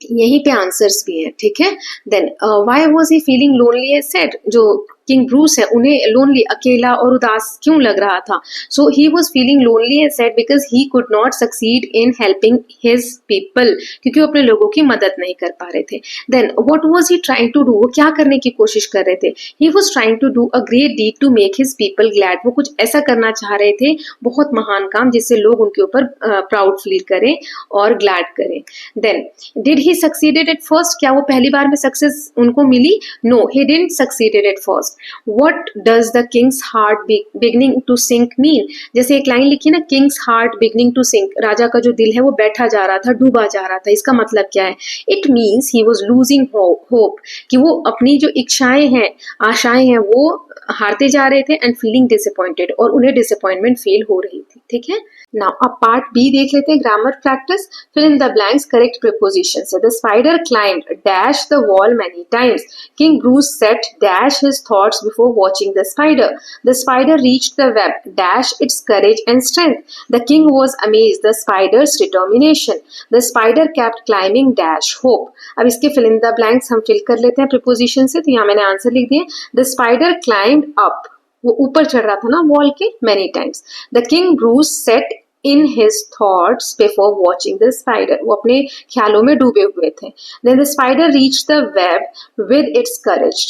यहीं पे आंसर्स भी हैं। ठीक है, then why was he feeling lonely as said, जो किंग ब्रूस है उन्हें लोनली, अकेला और उदास क्यों लग रहा था। So he was feeling lonely as sad because he could not succeed in helping his people, क्योंकि वो अपने लोगों की मदद नहीं कर पा रहे थे। Then what was he trying to do, वो क्या करने की कोशिश कर रहे थे, he was trying to do a great deed to make his people glad, वो कुछ ऐसा करना चाह रहे थे, बहुत महान काम, जिससे लोग उनके ऊपर प्राउड फील करें और ग्लैड करें। Then did he succeeded at first, क्या वो पहली बार में सक्सेस उनको मिली, no he didn't succeeded at first. What does the king's heart beginning to sink mean, जैसे एक लाइन लिखी ना, king's heart beginning to sink, राजा का जो दिल है वो बैठा जा रहा था, डूबा जा रहा था, इसका मतलब क्या है, it means he was losing hope, कि वो अपनी जो इच्छाएं हैं, आशाएं हैं, वो हारते जा रहे थे एंड फीलिंग डिसअपॉइंटेड, और उन्हें डिसअपॉइंटमेंट फील हो रही थी। ठीक है, नाउ अब पार्ट बी देख लेते हैं, grammar practice. Fill in the blanks, correct preposition से। The spider climbed dash the wall many times, king Bruce sat dash his thoughts before watching the spider, the spider reached the web dash its courage and strength, the king was amazed the spider's determination, the spider kept climbing dash hope. अब इसके फिल इन द ब्लैंक्स हम फिल कर लेते हैं प्रीपोजिशन से। तो यहाँ मैंने आंसर लिख दिया, द स्पाइडर क्लाइंब्ड अप, वो ऊपर चढ़ रहा था ना वॉल के, many times. The king Bruce sat in his thoughts before watching the spider, वो अपने ख्यालों में डूबे हुए थे। Then the spider reach the web with its courage,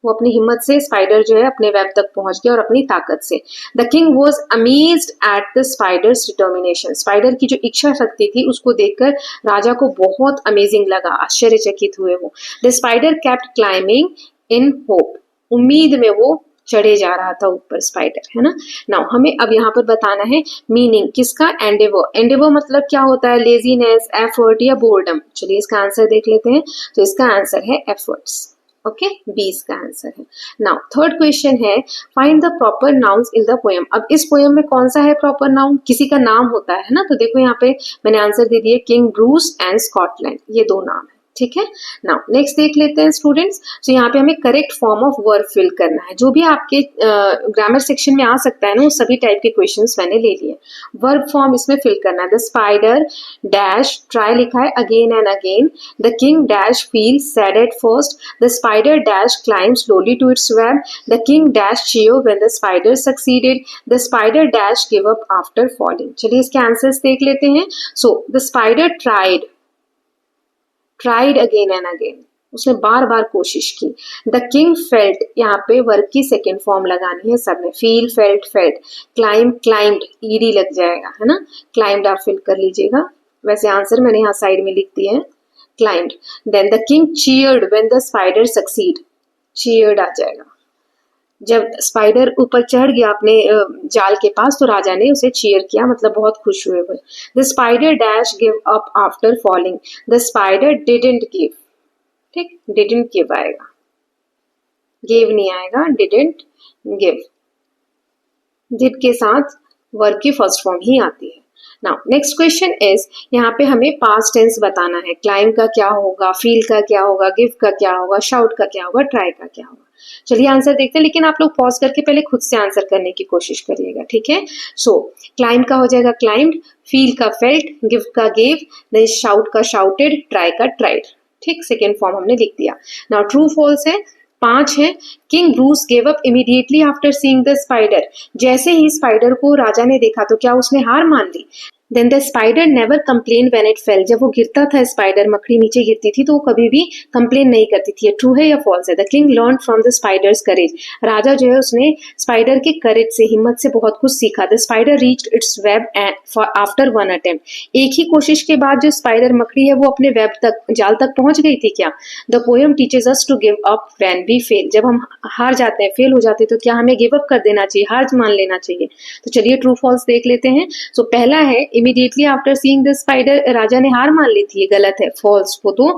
वो अपनी हिम्मत से स्पाइडर जो है अपने वेब तक पहुंच गया और अपनी ताकत से। The king was amazed at the spider's determination, spider की जो इच्छा शक्ति थी उसको देखकर राजा को बहुत अमेजिंग लगा, आश्चर्यचकित हुए वो। The spider kept climbing in hope, उम्मीद में वो चढ़े जा रहा था ऊपर स्पाइडर, है ना। नाउ हमें अब यहाँ पर बताना है मीनिंग किसका, एंडेवर। एंडेवर मतलब क्या होता है, लेजीनेस, एफर्ट या बोर्डम। चलिए इसका आंसर देख लेते हैं। तो इसका आंसर है एफर्ट्स। ओके, बी इसका आंसर है। नाउ थर्ड क्वेश्चन है, find the proper nouns in the poem. अब इस पोएम में कौन सा है प्रॉपर नाउन, किसी का नाम होता है ना। तो देखो यहाँ पे मैंने आंसर दे दिया, किंग ब्रूस एंड स्कॉटलैंड, ये दो नाम है। ठीक है, नाउ नेक्स्ट देख लेते हैं स्टूडेंट्स। तो यहाँ पे हमें correct form of verb fill करना है, जो भी आपके ग्रामर सेक्शन में आ सकता है ना, वो सभी टाइप के क्वेश्चंस मैंने ले लिए। वर्ब फॉर्म इसमें फिल करना है। द स्पाइडर डैश, ट्राई लिखा है again and again. The king dash feel sad at first, the spider dash climb slowly to its web, the king dash cheer when the spider succeeded, the spider dash give up after falling. चलिए इसके आंसर्स देख लेते हैं। So the spider tried again and again, उसने बार बार कोशिश की। द किंग फेल्ट, यहाँ पे वर्ब की सेकेंड फॉर्म लगानी है सब में, feel, felt, felt. Climbed, ED लग जाएगा, है ना। क्लाइम्ड आप फिल कर लीजिएगा, वैसे आंसर मैंने यहाँ साइड में लिख दिया है, climbed. Then the king cheered when the spider succeed, cheered आ जाएगा। जब स्पाइडर ऊपर चढ़ गया अपने जाल के पास तो राजा ने उसे चीयर किया, मतलब बहुत खुश हुए हुए। The spider dash give up after falling, the spider didn't give. ठीक, डिडंट गिव आएगा, गिव नहीं आएगा, डिडंट गिव। डिड के साथ वर्ब की फर्स्ट फॉर्म ही आती है। नाउ नेक्स्ट क्वेश्चन इज, यहाँ पे हमें पास्ट टेंस बताना है। क्लाइम का क्या होगा, फील का क्या होगा, गिव का क्या होगा, शाउट का क्या होगा, ट्राई का क्या होगा। चलिए आंसर देखते हैं, लेकिन आप लोग पॉज करके पहले खुद से आंसर करने की कोशिश करिएगा। ठीक है, सो क्लाइम का हो जाएगा क्लाइम्ड, फील का फेल्ट, गिव का गिव, देन शाउट का शाउटेड, ट्राई का ट्राइड। ठीक, सेकेंड फॉर्म हमने लिख दिया। नाउ ट्रू फॉल्स है, 5 है। King Bruce gave up immediately after seeing the spider, जैसे ही स्पाइडर को राजा ने देखा तो क्या उसने हार मान ली। Then the spider never complain when it fell, जब वो गिरता था स्पाइडर, मकड़ी नीचे गिरती थी तो वो कभी भी कंप्लेन नहीं करती थी। ट्रू है या फॉल्स है। The king learn from the spider's courage, राजा जो है उसने स्पाइडर के करेज से, हिम्मत से बहुत कुछ सीखा। The spider reached it's web after 1 attempt, एक ही कोशिश के बाद जो स्पाइडर मकड़ी है वो अपने वेब तक, जाल तक पहुंच गई थी क्या। The poem teaches us to give up when we fail, जब हम हार जाते हैं, फेल हो जाते हैं तो क्या हमें गिव अप कर देना चाहिए, हार मान लेना चाहिए। तो चलिए ट्रू फॉल्स देख लेते हैं। सो पहला है, immediately after seeing the spider, राजा ने हार मान ली थी, ये गलत है, फॉल्स। वो तो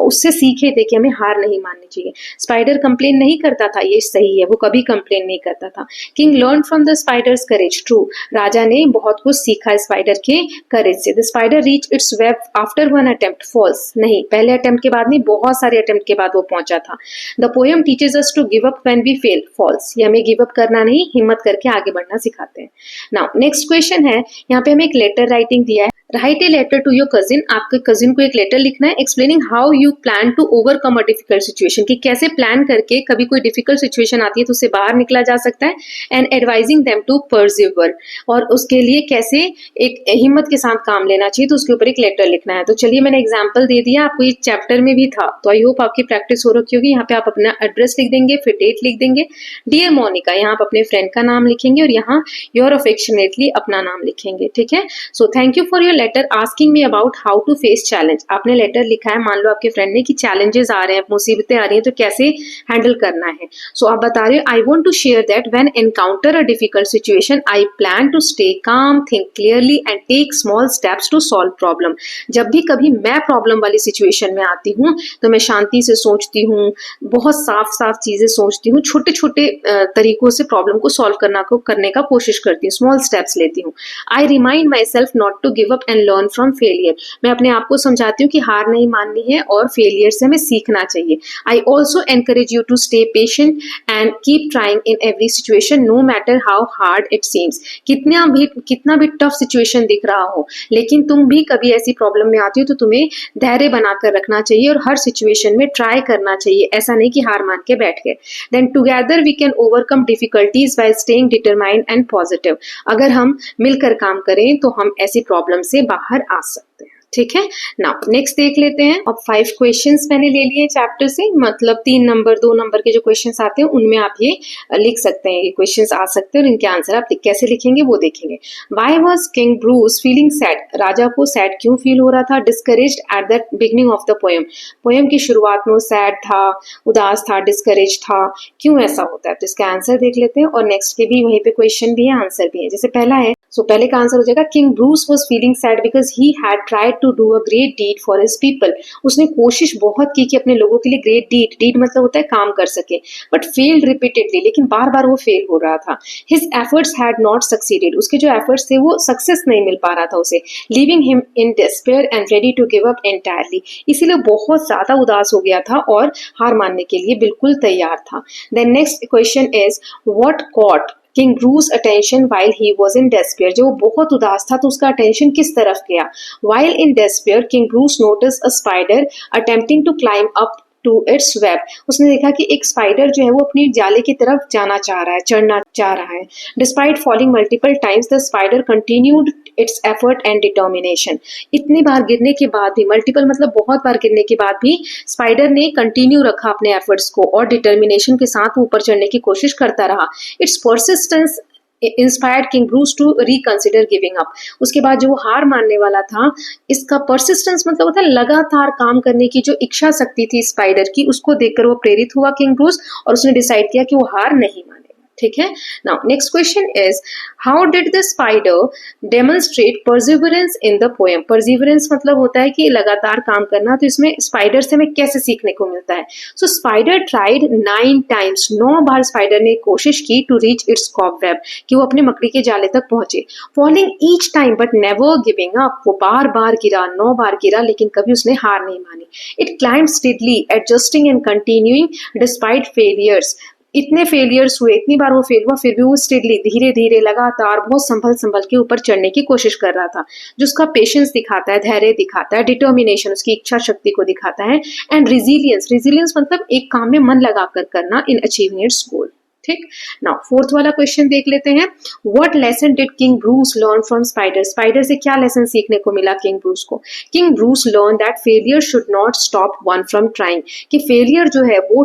उससे सीखे थे कि हमें हार नहीं माननी चाहिए। स्पाइडर कंप्लेन नहीं करता था, ये सही है, वो कभी कंप्लेन नहीं करता था। King learn from the spider's courage, true, राजा ने बहुत कुछ सीखा स्पाइडर के करेज से। The spider reach its web after 1 attempt, falls, नहीं, पहले अटेम्प्ट के बाद नहीं, बहुत सारे अटेम्प्ट के बाद वो पहुंचा था। The poem teaches us to give up when we fail, false, ये हमें गिव अप करना नहीं, हिम्मत करके आगे बढ़ना सिखाते हैं। नाउ नेक्स्ट क्वेश्चन है, यहाँ पे हमें एक लेटर राइटिंग दिया है। Write a letter to your cousin, आपके कजिन को एक लेटर लिखना है, explaining how you plan to overcome a difficult situation, कि कैसे प्लान करके कभी कोई डिफिकल्ट सिचुएशन आती है तो उससे बाहर निकला जा सकता है। And advising them to persevere, और उसके लिए कैसे एक हिम्मत के साथ काम लेना चाहिए, तो उसके ऊपर एक लेटर लिखना है। तो चलिए मैंने एग्जाम्पल दे दिया, आपको ये चैप्टर में भी था, तो आई होप आपकी प्रैक्टिस हो रखी होगी। यहाँ पे आप अपना एड्रेस लिख देंगे, फिर डेट लिख देंगे। डियर मोनिका, यहाँ आप अपने फ्रेंड का नाम लिखेंगे और यहाँ योर अफेक्शनेटली अपना नाम लिखेंगे। ठीक है, so thank you for your letter asking me about how to face challenge. आपने लेटर लिखा है, मान लो आपके फ्रेंड ने, कि चैलेंजेस आ रहे हैं, मुसीबतें आ रही हैं, तो कैसे हैंडल करना है। सो आप बता रहे हो, I want to share that when encounter a difficult situation I plan to stay calm, think clearly and take small steps to solve problem. जब भी कभी मैं प्रॉब्लम वाली सिचुएशन में आती हूँ तो मैं शांति से सोचती हूँ, बहुत साफ साफ चीजें सोचती हूँ, छोटे छोटे तरीकों से प्रॉब्लम को सॉल्व करने का कोशिश करती हूँ, स्मॉल स्टेप्स लेती हूँ। I remind my self not to give up and learn from failure. मैं अपने आप को समझाती हूँ कि हार नहीं माननी है और फेलियर से हमें सीखना चाहिए। I also encourage you to stay patient and keep trying in every situation no matter how hard it seems. कितना भी टफ सिचुएशन दिख रहा हो, लेकिन तुम भी कभी ऐसी प्रॉब्लम में आती हो तो तुम्हें धैर्य बनाकर रखना चाहिए और हर सिचुएशन में ट्राई करना चाहिए, ऐसा नहीं कि हार मान के बैठ गए। Then together we can overcome difficulties by staying determined and positive. अगर हम मिलकर काम करें तो हम ऐसी प्रॉब्लम से बाहर आ सकते हैं। ठीक है, नाउ नेक्स्ट देख लेते हैं। अब 5 क्वेश्चंस मैंने ले लिए चैप्टर से, मतलब 3 नंबर 2 नंबर के जो क्वेश्चंस आते हैं उनमें आप ये लिख सकते हैं, ये क्वेश्चंस आ सकते हैं और इनके आंसर आप कैसे लिखेंगे वो देखेंगे। Why was king Bruce feeling sad? राजा को सैड क्यों फील हो रहा था? Discouraged at the beginning of the poem. Poem की शुरुआत में वो सैड था, उदास था, डिस्करेज था, क्यों ऐसा होता है? तो इसका आंसर देख लेते हैं और नेक्स्ट के भी वहीं पे क्वेश्चन भी है, आंसर भी है। जैसे पहला है, पहले का आंसर हो जाएगा, king Bruce was feeling sad because he had tried to do a great deed for his people. उसने कोशिश बहुत की कि अपने लोगों के लिए ग्रेट डीड मतलब होता है काम कर सके, बट फेल्ड रिपीटेडली, लेकिन बार बार वो फेल हो रहा था। His efforts had not succeeded, उसके जो एफर्ट्स थे वो सक्सेस नहीं मिल पा रहा था उसे। Leaving him in despair and ready to give up entirely, इसीलिए बहुत ज्यादा उदास हो गया था और हार मानने के लिए बिल्कुल तैयार था। Then next question is, what caught king Bruce attention while he was in despair. जब वो बहुत उदास था तो उसका अटेंशन किस तरफ गया? While in despair king Bruce notice a spider attempting to climb up to its web. उसने देखा कि एक स्पाइडर जो है वो अपनी जाले की तरफ जाना चाह रहा है, चढ़ना चाह रहा है। Despite falling multiple times the spider continued it's effort and determination. इतनी बार गिरने के बाद भी, मल्टीपल मतलब बहुत बार गिरने के बाद भी, स्पाइडर ने कंटिन्यू रखा अपने एफर्ट्स को और डिटर्मिनेशन के साथ ऊपर चढ़ने की कोशिश करता रहा। Its persistence inspired king Bruce to reconsider giving up. उसके बाद जो वो हार मानने वाला था, इसका परसिस्टेंस मतलब होता है लगातार काम करने की जो इच्छा शक्ति थी स्पाइडर की, उसको देखकर वो प्रेरित हुआ किंग ब्रूस और उसने डिसाइड किया कि वो हार नहीं मानेगा। ठीक है, now next question is, how did the spider demonstrate perseverance in the poem? Perseverance मतलब होता है कि लगातार काम करना, तो इसमें स्पाइडर से हमें कैसे सीखने को मिलता है? सो स्पाइडर ट्राइड 9 टाइम्स, 9 बार स्पाइडर ने कोशिश की टू रीच इट्स कॉबवेब, कि वो अपने मकड़ी के जाले तक पहुंचे। Falling each time but never giving up, वो बार बार गिरा, 9 बार गिरा, लेकिन कभी उसने हार नहीं मानी। It climb steadily adjusting and continuing despite failures. इतने फेलियर्स हुए, इतनी बार वो फेल हुआ, फिर भी वो स्टेडली, धीरे धीरे, लगातार, बहुत संभल के ऊपर चढ़ने की कोशिश कर रहा था, जो उसका पेशेंस दिखाता है, धैर्य दिखाता है, डिटर्मिनेशन, उसकी इच्छा शक्ति को दिखाता है, एंड रिजिलियंस मतलब एक काम में मन लगाकर करना इन अचीविंग इट्स गोल। ठीक, नाउ 4th वाला क्वेश्चन देख लेते हैं। What lesson did king Bruce learn from spider? Spider से क्या लेसन सीखने को मिला किंग ब्रूस को? King Bruce learn that failure should not stop one from trying, कि फेलियर जो है वो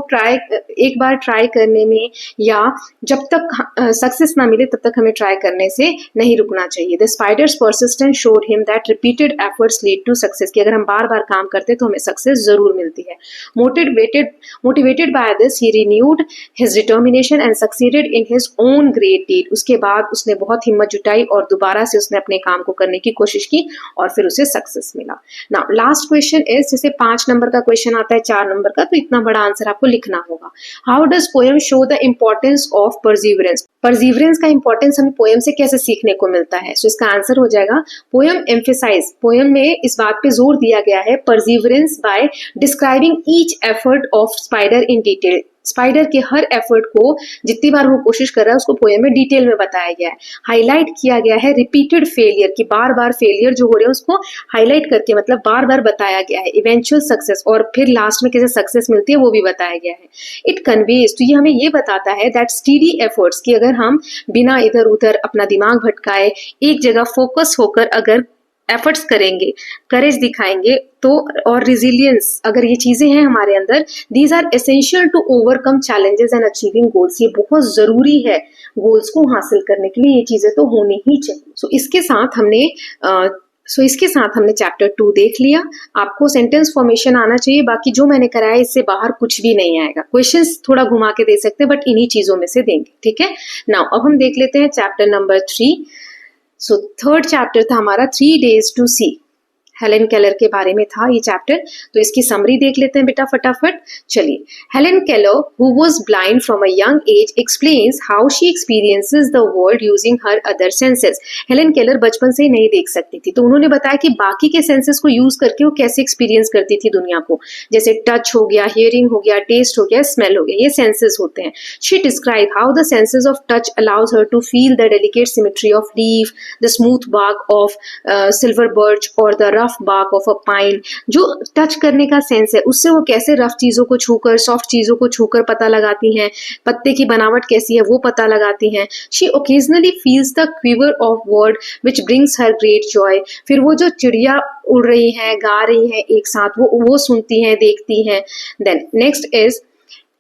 एक बार ट्राई करने में या जब तक सक्सेस ना मिले तब तक हमें ट्राई करने से नहीं रुकना चाहिए। The spider's persistence showed him that repeated efforts lead to success, कि अगर हम बार बार काम करते तो हमें सक्सेस जरूर मिलती है। Motivated by this he renewed his determination and succeeded in his own great deed. उसके बाद उसने बहुत हिम्मत जुटाई और दोबारा से उसने अपने काम को करने की कोशिश की और फिर उसे सक्सेस मिला। नाउ लास्ट क्वेश्चन इज, जैसे 5 नंबर का क्वेश्चन आता है 4 नंबर का, तो इतना बड़ा आंसर आपको लिखना होगा। How does poem show the importance of perseverance? Perseverance का इंपॉर्टेंस हमें पोएम से कैसे सीखने को मिलता है? सो इसका आंसर हो जाएगा, पोएम में इस बात पे जोर दिया गया है, perseverance by describing each effort of spider in detail. Spider के हर एफर्ट को, जितनी बार वो कोशिश कर रहा है, उसको पोएम में डिटेल में बताया गया है। हाईलाइट किया गया है रिपीटेड फेलियर, की बार बार फेलियर जो हो रहे हैं उसको हाईलाइट करके, मतलब बार बार बताया गया है। इवेंचुअल सक्सेस, और फिर लास्ट में कैसे सक्सेस मिलती है वो भी बताया गया है। इट कन्वेज, तो ये हमें ये बताता है दैट स्टीडी एफर्ट्स, की अगर हम बिना इधर उधर अपना दिमाग भटकाए एक जगह फोकस होकर अगर एफर्ट्स करेंगे, करेज दिखाएंगे तो, और रिजिलियंस, अगर ये चीजें हैं हमारे अंदर, these are essential to overcome challenges and achieving goals. ये बहुत जरूरी है गोल्स को हासिल करने के लिए, ये चीजें तो होनी ही चाहिए। सो इसके साथ हमने सो इसके साथ हमने चैप्टर 2 देख लिया। आपको सेंटेंस फॉर्मेशन आना चाहिए, बाकी जो मैंने कराया इससे बाहर कुछ भी नहीं आएगा। क्वेश्चंस थोड़ा घुमा के दे सकते हैं, बट इन्हीं चीजों में से देंगे, ठीक है। नाउ अब हम देख लेते हैं chapter number 3। So third chapter था हमारा 3 days to see। Helen Keller के बारे में था ये चैप्टर, तो इसकी समरी देख लेते हैं बेटा फटाफट। चलिए, Helen Keller who was blind from a young age explains how she experiences the world using her other senses. Helen Keller बचपन से ही नहीं देख सकती थी, तो उन्होंने बताया कि बाकी के सेंसेस को यूज करके वो कैसे एक्सपीरियंस करती थी दुनिया को, जैसे टच हो गया, हियरिंग हो गया, टेस्ट हो गया, स्मेल हो गया, ये सेंसेस होते हैं। She describe how the senses of touch allows her to feel the delicate symmetry of leaf, the smooth bark of silver birch और the rough bark of a pine. जो टच करने का सेंस है उससे वो कैसे रफ चीजों को छूकर, सॉफ्ट चीजों को छूकर पता लगाती हैं, पत्ते की बनावट कैसी है वो पता लगाती हैं। She occasionally feels the quiver of word which brings her great Joy. फिर वो जो चिड़िया उड़ रही हैं, गा रही हैं एक साथ, वो सुनती हैं, देखती हैं। Then next is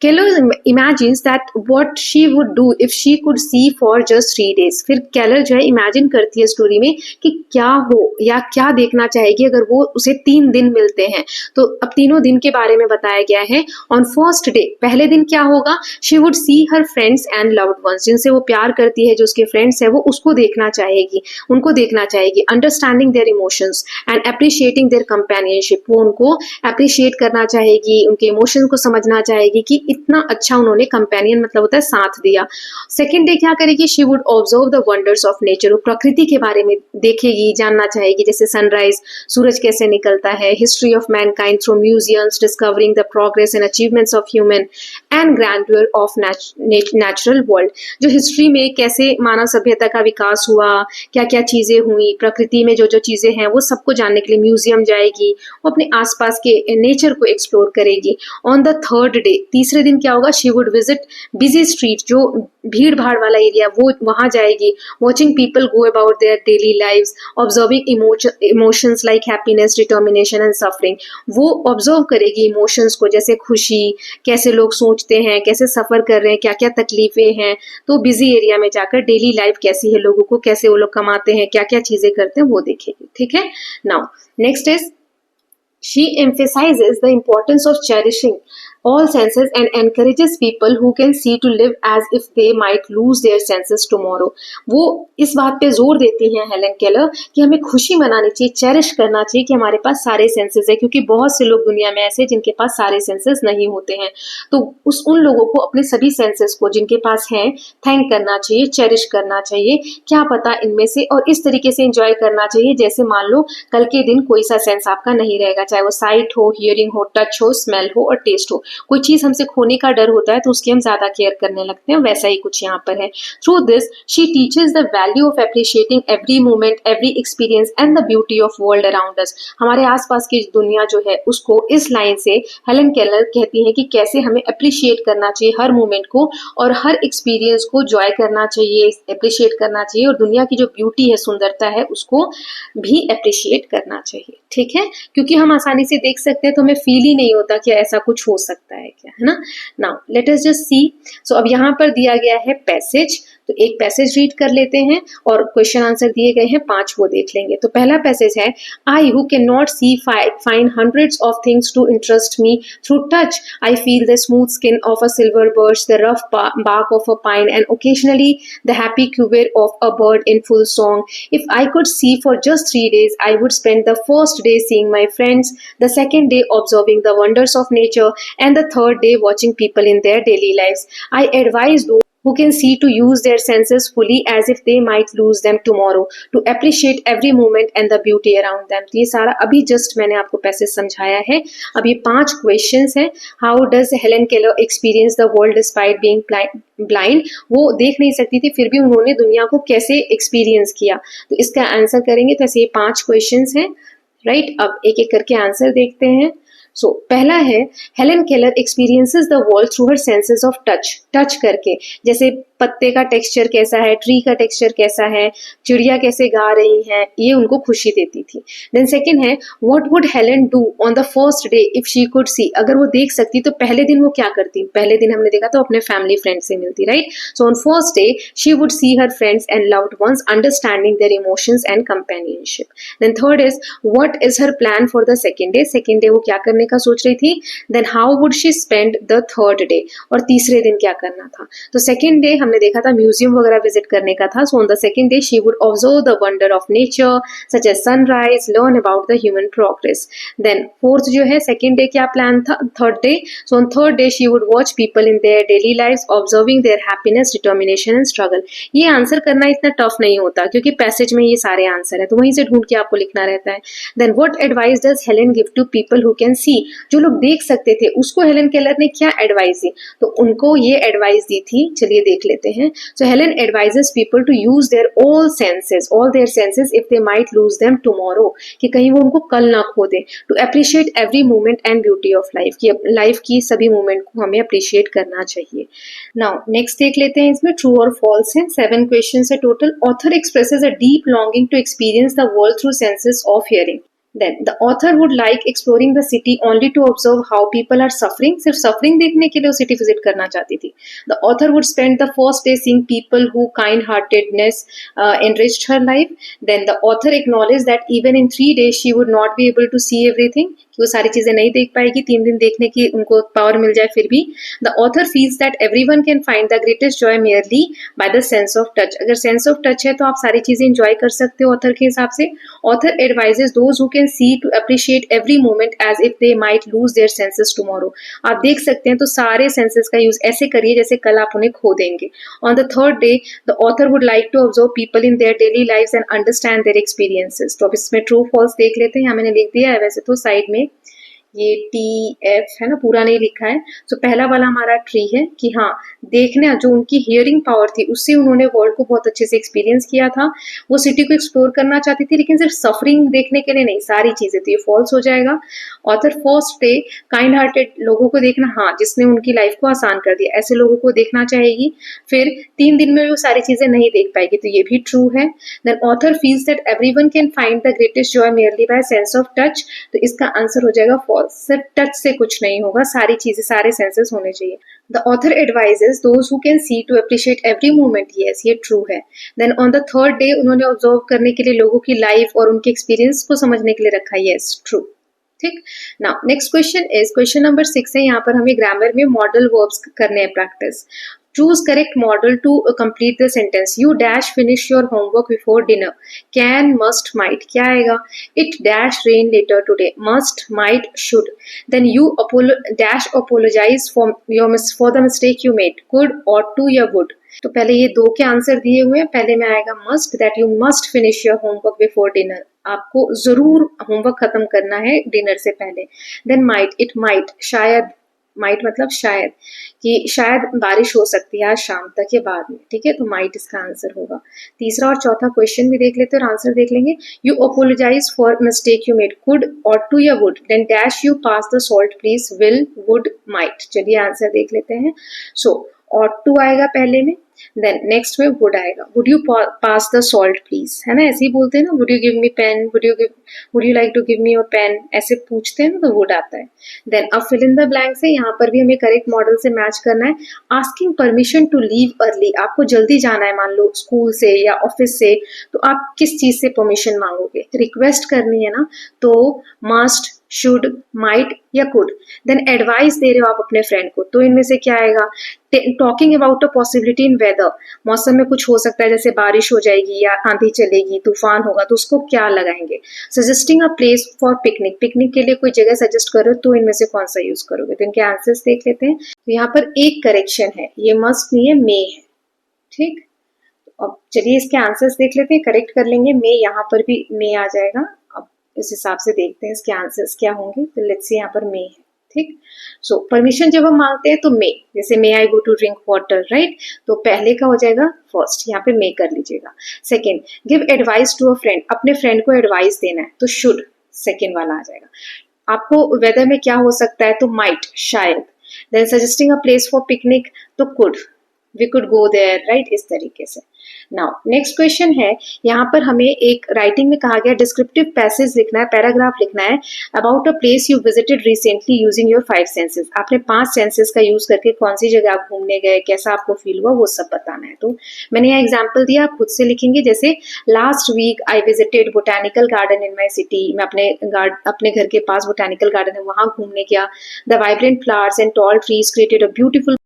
Keller imagines that what she would do if she could see for just 3 days। फिर केलर जो है इमेजिन करती है स्टोरी में कि क्या हो या क्या देखना चाहेगी अगर वो उसे 3 दिन मिलते हैं। तो अब तीनों दिन के बारे में बताया गया है। ऑन फर्स्ट डे, पहले दिन क्या होगा, she would see her friends and loved once, जिनसे वो प्यार करती है, जो उसके फ्रेंड्स है, वो उसको देखना चाहेगी, उनको देखना चाहेगी। Understanding their emotions and appreciating their companionship, वो उनको अप्रिशिएट करना चाहेगी, उनके इमोशन को समझना चाहेगी कि इतना अच्छा उन्होंने कंपेनियन मतलब होता है साथ दिया। सेकेंड डे क्या करेगी, she would observe the wonders of nature, वो प्रकृति के बारे में देखेगी, जानना चाहेगी, जैसे सनराइज, सूरज कैसे निकलता है, history of mankind through museums, discovering the progress and achievements of human and grandeur of natural world. जो हिस्ट्री में कैसे मानव सभ्यता का विकास हुआ, क्या क्या चीजें हुई, प्रकृति में जो जो चीजें हैं वो सबको जानने के लिए म्यूजियम जाएगी, वो अपने आसपास के नेचर को एक्सप्लोर करेगी। ऑन द थर्ड डे, तीसरे दिन क्या होगा, she would visit busy street, जो भीड़ भाड़ वाला एरिया वो वहां जाएगी। Watching people go about their daily lives, observing emotions like happiness, determination and suffering, वो ऑब्जर्व करेगी इमोशंस को, जैसे खुशी, कैसे लोग सोचते हैं, कैसे सफर कर रहे हैं, क्या क्या तकलीफें हैं। तो बिजी एरिया में जाकर डेली लाइफ कैसी है लोगों को, कैसे वो लोग कमाते हैं, क्या क्या चीजें करते हैं वो देखेगी, ठीक है। Now next is she emphasizes the importance of cherishing all senses and encourages people who can see to live as if they might lose their senses tomorrow। वो इस बात पे जोर देती हैं हेलेन केलर कि हमें खुशी मनानी चाहिए, चेरिश करना चाहिए कि हमारे पास सारे सेंसेस है, क्योंकि बहुत से लोग दुनिया में ऐसे जिनके पास सारे सेंसेस नहीं होते हैं। तो उन लोगों को अपने सभी सेंसेस को जिनके पास हैं थैंक करना चाहिए, चेरिश करना चाहिए, क्या पता इनमें से, और इस तरीके से एंजॉय करना चाहिए जैसे मान लो कल के दिन कोई सा सेंस आपका नहीं रहेगा, चाहे वो साइट हो, हियरिंग हो, टच हो, स्मेल हो और टेस्ट हो। कोई चीज हमसे खोने का डर होता है तो उसकी हम ज्यादा केयर करने लगते हैं, वैसा ही कुछ यहाँ पर है। Through this she teaches the value of appreciating every moment, every experience and the beauty of world around us. हमारे आसपास की दुनिया जो है उसको इस लाइन से हेलेन केलर कहती है कि कैसे हमें अप्रिशिएट करना चाहिए हर मोमेंट को, और हर एक्सपीरियंस को जॉय करना चाहिए, अप्रिशिएट करना चाहिए, और दुनिया की जो ब्यूटी है, सुंदरता है, उसको भी अप्रिशिएट करना चाहिए, ठीक है। क्योंकि हम आसानी से देख सकते हैं तो हमें फील ही नहीं होता कि ऐसा कुछ हो सकता है क्या, है ना। Now let us just see. So अब यहाँ पर दिया गया है पैसेज, तो एक पैसेज रीड कर लेते हैं और क्वेश्चन आंसर दिए गए हैं 5, वो देख लेंगे। तो पहला पैसेज है, I who can not see find hundreds of things to interest me, through touch I feel the smooth skin of a silver birch, the rough bark of a pine, and occasionally the happy quiver of a bird in full song. If I could see for just 3 days, I would spend the first day seeing my friends, the second day observing the wonders of nature, and the third day watching people in their daily lives. I advise those who can see to use their senses fully as if they might lose them tomorrow, to appreciate every moment and the beauty around them। तो ये सारा अभी जस्ट मैंने आपको पैसेज समझाया है। अब ये 5 क्वेश्चंस हैं। How does Helen Keller experience the world despite being blind, वो देख नहीं सकती थी फिर भी उन्होंने दुनिया को कैसे एक्सपीरियंस किया, तो इसका आंसर करेंगे। तो ऐसे ये 5 क्वेश्चंस हैं, राइट। अब एक एक करके आंसर देखते हैं। सो पहला है, Helen Keller experiences the world through her senses of touch, touch करके, जैसे पत्ते का टेक्सचर कैसा है, ट्री का टेक्सचर कैसा है, चिड़िया कैसे गा रही है, ये उनको खुशी देती थी। देन सेकंड है what would Helen do on the first day if she could see, अगर वो देख सकती तो पहले दिन वो क्या करती, पहले दिन हमने देखा तो अपने फैमिली फ्रेंड से मिलती, right. So on first day she would see her friends and loved ones, understanding their emotions and companionship. Then third is what is her plan for the second day, second day वो क्या करने का सोच रही थी। Then how would she spend the third day, और तीसरे दिन क्या करना था। तो सेकंड डे हमने देखा था म्यूजियम वगैरह विजिट करने का था। So on the second day she would observe the wonder of nature such as sunrise, learn about the human progress. Then fourth जो है सेकंड डे क्या प्लान था, third day. So on third day she would watch people in their daily lives observing their happiness, determination and struggle. ये आंसर करना इतना टफ नहीं होता क्योंकि पैसेज में ये सारे आंसर है, तो वहीं से ढूंढ के आपको लिखना रहता है। Then what advice does Helen give to people who can see, जो लोग देख सकते थे उसको हेलेन केलर ने क्या एडवाइस दी, तो उनको ये एडवाइस दी थी, चलिए देख लेते हैं। So Helen advises people to use their all their senses if they might lose them tomorrow, कि कहीं वो उनको कल ना खो दे। To appreciate every moment and beauty of life, कि लाइफ की सभी मोमेंट को हमें अप्रिशिएट करना चाहिए। नाउ नेक्स्ट देख लेते हैं, इसमें ट्रू और फॉल्स है, 7 क्वेश्चंस है total. Author expresses a deep longing to experience the world through senses of hearing. Then the author would like exploring the city only to observe how people are suffering, सिर्फ suffering देखने के लिए वो city visit करना चाहती थी। The author would spend the first day seeing people who kind-heartedness enriched her life. Then the author acknowledged that even in 3 days she would not be able to see everything, कि वो सारी चीजें नहीं देख पाएगी, 3 दिन देखने की उनको पावर मिल जाए फिर भी। The author feels that everyone can find the greatest joy merely by the sense of touch, अगर sense of touch है तो आप सारी चीजें enjoy कर सकते हो ऑथर के हिसाब से। Author advises those who can see to appreciate every moment as if they might lose their senses tomorrow, आप देख सकते हैं तो सारे senses का यूज ऐसे करिए जैसे कल आप उन्हें खो देंगे। On the third day the author would like to observe people in their daily lives and understand their experiences। तो अब इसमें ट्रू फॉल्स देख लेते हैं, यहाँ मैंने लिख दिया है वैसे तो साइड में, ये TF है ना, पूरा नहीं लिखा है। तो पहला वाला हमारा ट्री है कि हाँ, देखना जो उनकी हियरिंग पावर थी उससे उन्होंने वर्ल्ड को बहुत अच्छे से एक्सपीरियंस किया था, वो सिटी को एक्सप्लोर करना चाहती थी लेकिन सिर्फ सफरिंग देखने के लिए नहीं, सारी चीजें, तो ये फॉल्स हो जाएगा। Author first day kind hearted लोगों को देखना, हाँ जिसने उनकी लाइफ को आसान कर दिया, ऐसे लोगों को देखना चाहेगी। फिर 3 दिन में वो सारी चीजें नहीं देख पाएगी, तो ये भी ट्रू है। Then author feels that everyone can find the greatest joy merely by sense of touch, तो इसका आंसर हो जाएगा फॉल्स, सिर्फ टच से कुछ नहीं होगा, सारी चीजें सारे सेंसेस होने चाहिए। The author advises those who can see to appreciate every moment, yes ये ट्रू है। Then on the third day उन्होंने ऑब्जर्व करने के लिए लोगों की लाइफ और उनके एक्सपीरियंस को समझने के लिए रखा, यस ट्रू। ठीक, now next question is question number 6 है, यहाँ पर हमें ग्रामर में मॉडल वर्ब्स करने हैं practice. Choose correct model to complete the sentence. You dash finish your homework before dinner. Can, must, might. क्या आएगा? It dash rain later today. Must, might, should. Then you dash apologize for the mistake you made. Could, ought to या would. तो पहले ये 2 के आंसर दिए हुए हैं, पहले में आएगा must, that you must finish your homework before dinner. आपको जरूर होमवर्क खत्म करना है डिनर से पहले। Then might, it might, शायद, माइट मतलब शायद, कि शायद बारिश हो सकती है आज शाम तक या बाद में, ठीक है, तो माइट इसका आंसर होगा। तीसरा और चौथा क्वेश्चन भी देख लेते हैं और आंसर देख लेंगे। You apologise for mistake you made, could, ought to या would. Then dash you pass the salt please, will, would, might. चलिए आंसर देख लेते हैं। सो ऑट टू आएगा पहले में, देन नेक्स्ट में वुड आएगा, would you pass the salt please, है ना, ऐसे ही बोलते हैं ना, would you give me pen, would you like to give me your pen, ऐसे पूछते हैं ना, तो वुड आता है। देन अब फिल इन द ब्लैंक्स है, यहाँ पर भी हमें करेक्ट मॉडल से मैच करना है। Asking permission to leave early, आपको जल्दी जाना है मान लो स्कूल से या ऑफिस से, तो आप किस चीज से परमिशन मांगोगे, रिक्वेस्ट करनी है ना, तो मस्ट, शुड, माइट या कुड। देन एडवाइस दे रहे हो आप अपने फ्रेंड को, तो इनमें से क्या आएगा? Talking about a possibility in weather, मौसम में कुछ हो सकता है जैसे बारिश हो जाएगी या आंधी चलेगी, तूफान होगा, तो उसको क्या लगाएंगे? Suggesting a place for picnic, picnic के लिए कोई जगह सजेस्ट करो, तो इनमें से कौन सा यूज करोगे? तो इनके आंसर्स देख लेते हैं। तो यहाँ पर एक करेक्शन है, ये मस्ट नहीं है, मे है, ठीक। अब चलिए इसके आंसर्स देख लेते हैं, करेक्ट कर लेंगे, मे यहाँ पर भी मे आ जाएगा। अब इस हिसाब से देखते हैं इसके आंसर्स क्या होंगे, तो लेट्स से यहाँ पर मे है, ठीक। सो परमिशन जब हम मांगते हैं तो मे, जैसे may I go to drink water, right, तो पहले का हो जाएगा फर्स्ट, यहाँ पे मे कर लीजिएगा। Second, give advice to a friend, अपने फ्रेंड को एडवाइस देना है, तो शुड सेकेंड वाला आ जाएगा। आपको वेदर में क्या हो सकता है, तो माइट, शायद। Then suggesting a place for picnic, तो could, we could go there, right, इस तरीके से। नाउ नेक्स्ट क्वेश्चन है, यहाँ पर हमें एक राइटिंग में कहा गया डिस्क्रिप्टिव पैसेज लिखना है, पैराग्राफ लिखना है about a place you visited recently using your 5 senses. आपने 5 सेंसेस का यूज करके कौन सी जगह आप घूमने गए, कैसा आपको फील हुआ, वो सब बताना है। तो मैंने यहाँ एग्जाम्पल दिया, आप खुद से लिखेंगे। जैसे last week I visited botanical garden in my city, मैं अपने घर के पास बोटानिकल गार्डन है वहां घूमने गया। The vibrant flowers and tall trees created a beautiful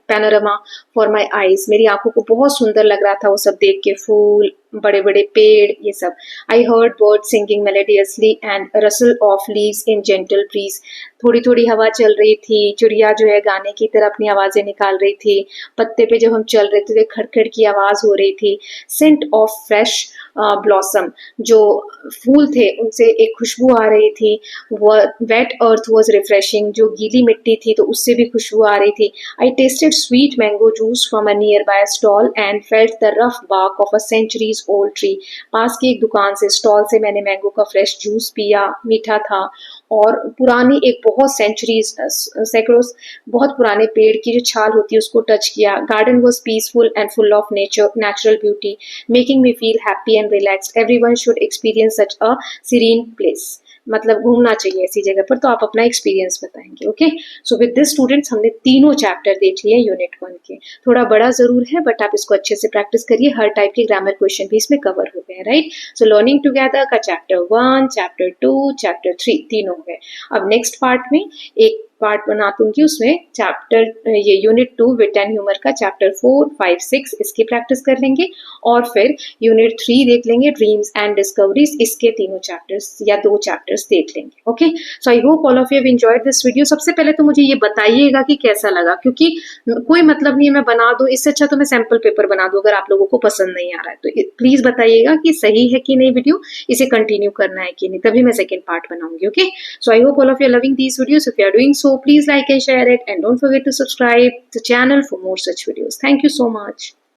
panorama for my eyes, मेरी आंखों को बहुत सुंदर लग रहा था वो सब देख के, फूल, बड़े बड़े पेड़, ये सब। I heard bird singing melodiously and rustle of leaves in gentle breeze, थोड़ी थोड़ी हवा चल रही थी, चिड़िया जो है गाने की तरह अपनी आवाजें निकाल रही थी, पत्ते पे जब हम चल रहे थे खड़खड़ की आवाज हो रही थी। सेंट ऑफ फ्रेश ब्लॉसम, जो फूल थे उनसे एक खुशबू आ रही थी। वेट अर्थ वॉज रिफ्रेशिंग, जो गीली मिट्टी थी तो उससे भी खुशबू आ रही थी। I tasted sweet mango juice from a nearby stall and felt the rough bark of a centuries old tree, पास की एक दुकान से, स्टॉल से मैंने मैंगो का फ्रेश जूस पिया, मीठा था। और पुरानी एक बहुत सेंचुरीज, सैकड़ों बहुत पुराने पेड़ की जो छाल होती है उसको टच किया। Garden was peaceful and full of natural beauty, making me feel happy and relaxed. Everyone should experience such a serine place, मतलब घूमना चाहिए ऐसी जगह पर। तो आप अपना एक्सपीरियंस बताएंगे। Okay, so with this students हमने तीनों चैप्टर देख लिए यूनिट 1 के। थोड़ा बड़ा जरूर है बट आप इसको अच्छे से प्रैक्टिस करिए, हर टाइप के ग्रामर क्वेश्चन भी इसमें कवर हो गए, राइट। सो लर्निंग टुगेदर का चैप्टर 1, चैप्टर 2, चैप्टर 3 तीनों हो गए। अब नेक्स्ट पार्ट में एक पार्ट बना दूंगी, उसमें चैप्टर ये यूनिट 2 विट एंड ह्यूमर का चैप्टर 4, 5, 6 इसकी प्रैक्टिस कर लेंगे, और फिर यूनिट 3 देख लेंगे ड्रीम्स एंड डिस्कवरीज, इसके तीनों चैप्टर्स या 2 चैप्टर्स देख लेंगे। Okay, so I hope all of you have enjoyed this video. सबसे पहले तो मुझे ये बताइएगा कि कैसा लगा, क्योंकि कोई मतलब नहीं है मैं बना दूं, इससे अच्छा तो मैं सैंपल पेपर बना दूं। अगर आप लोगों को पसंद नहीं आ रहा है तो प्लीज बताइएगा कि सही है कि नहीं वीडियो, इसे कंटिन्यू करना है कि नहीं, तभी मैं सेकेंड पार्ट बनाऊंगी। Okay, so I hope all of you are loving these videos. If you are doing so, please like and share it, and don't forget to subscribe the channel for more such videos. Thank you so much.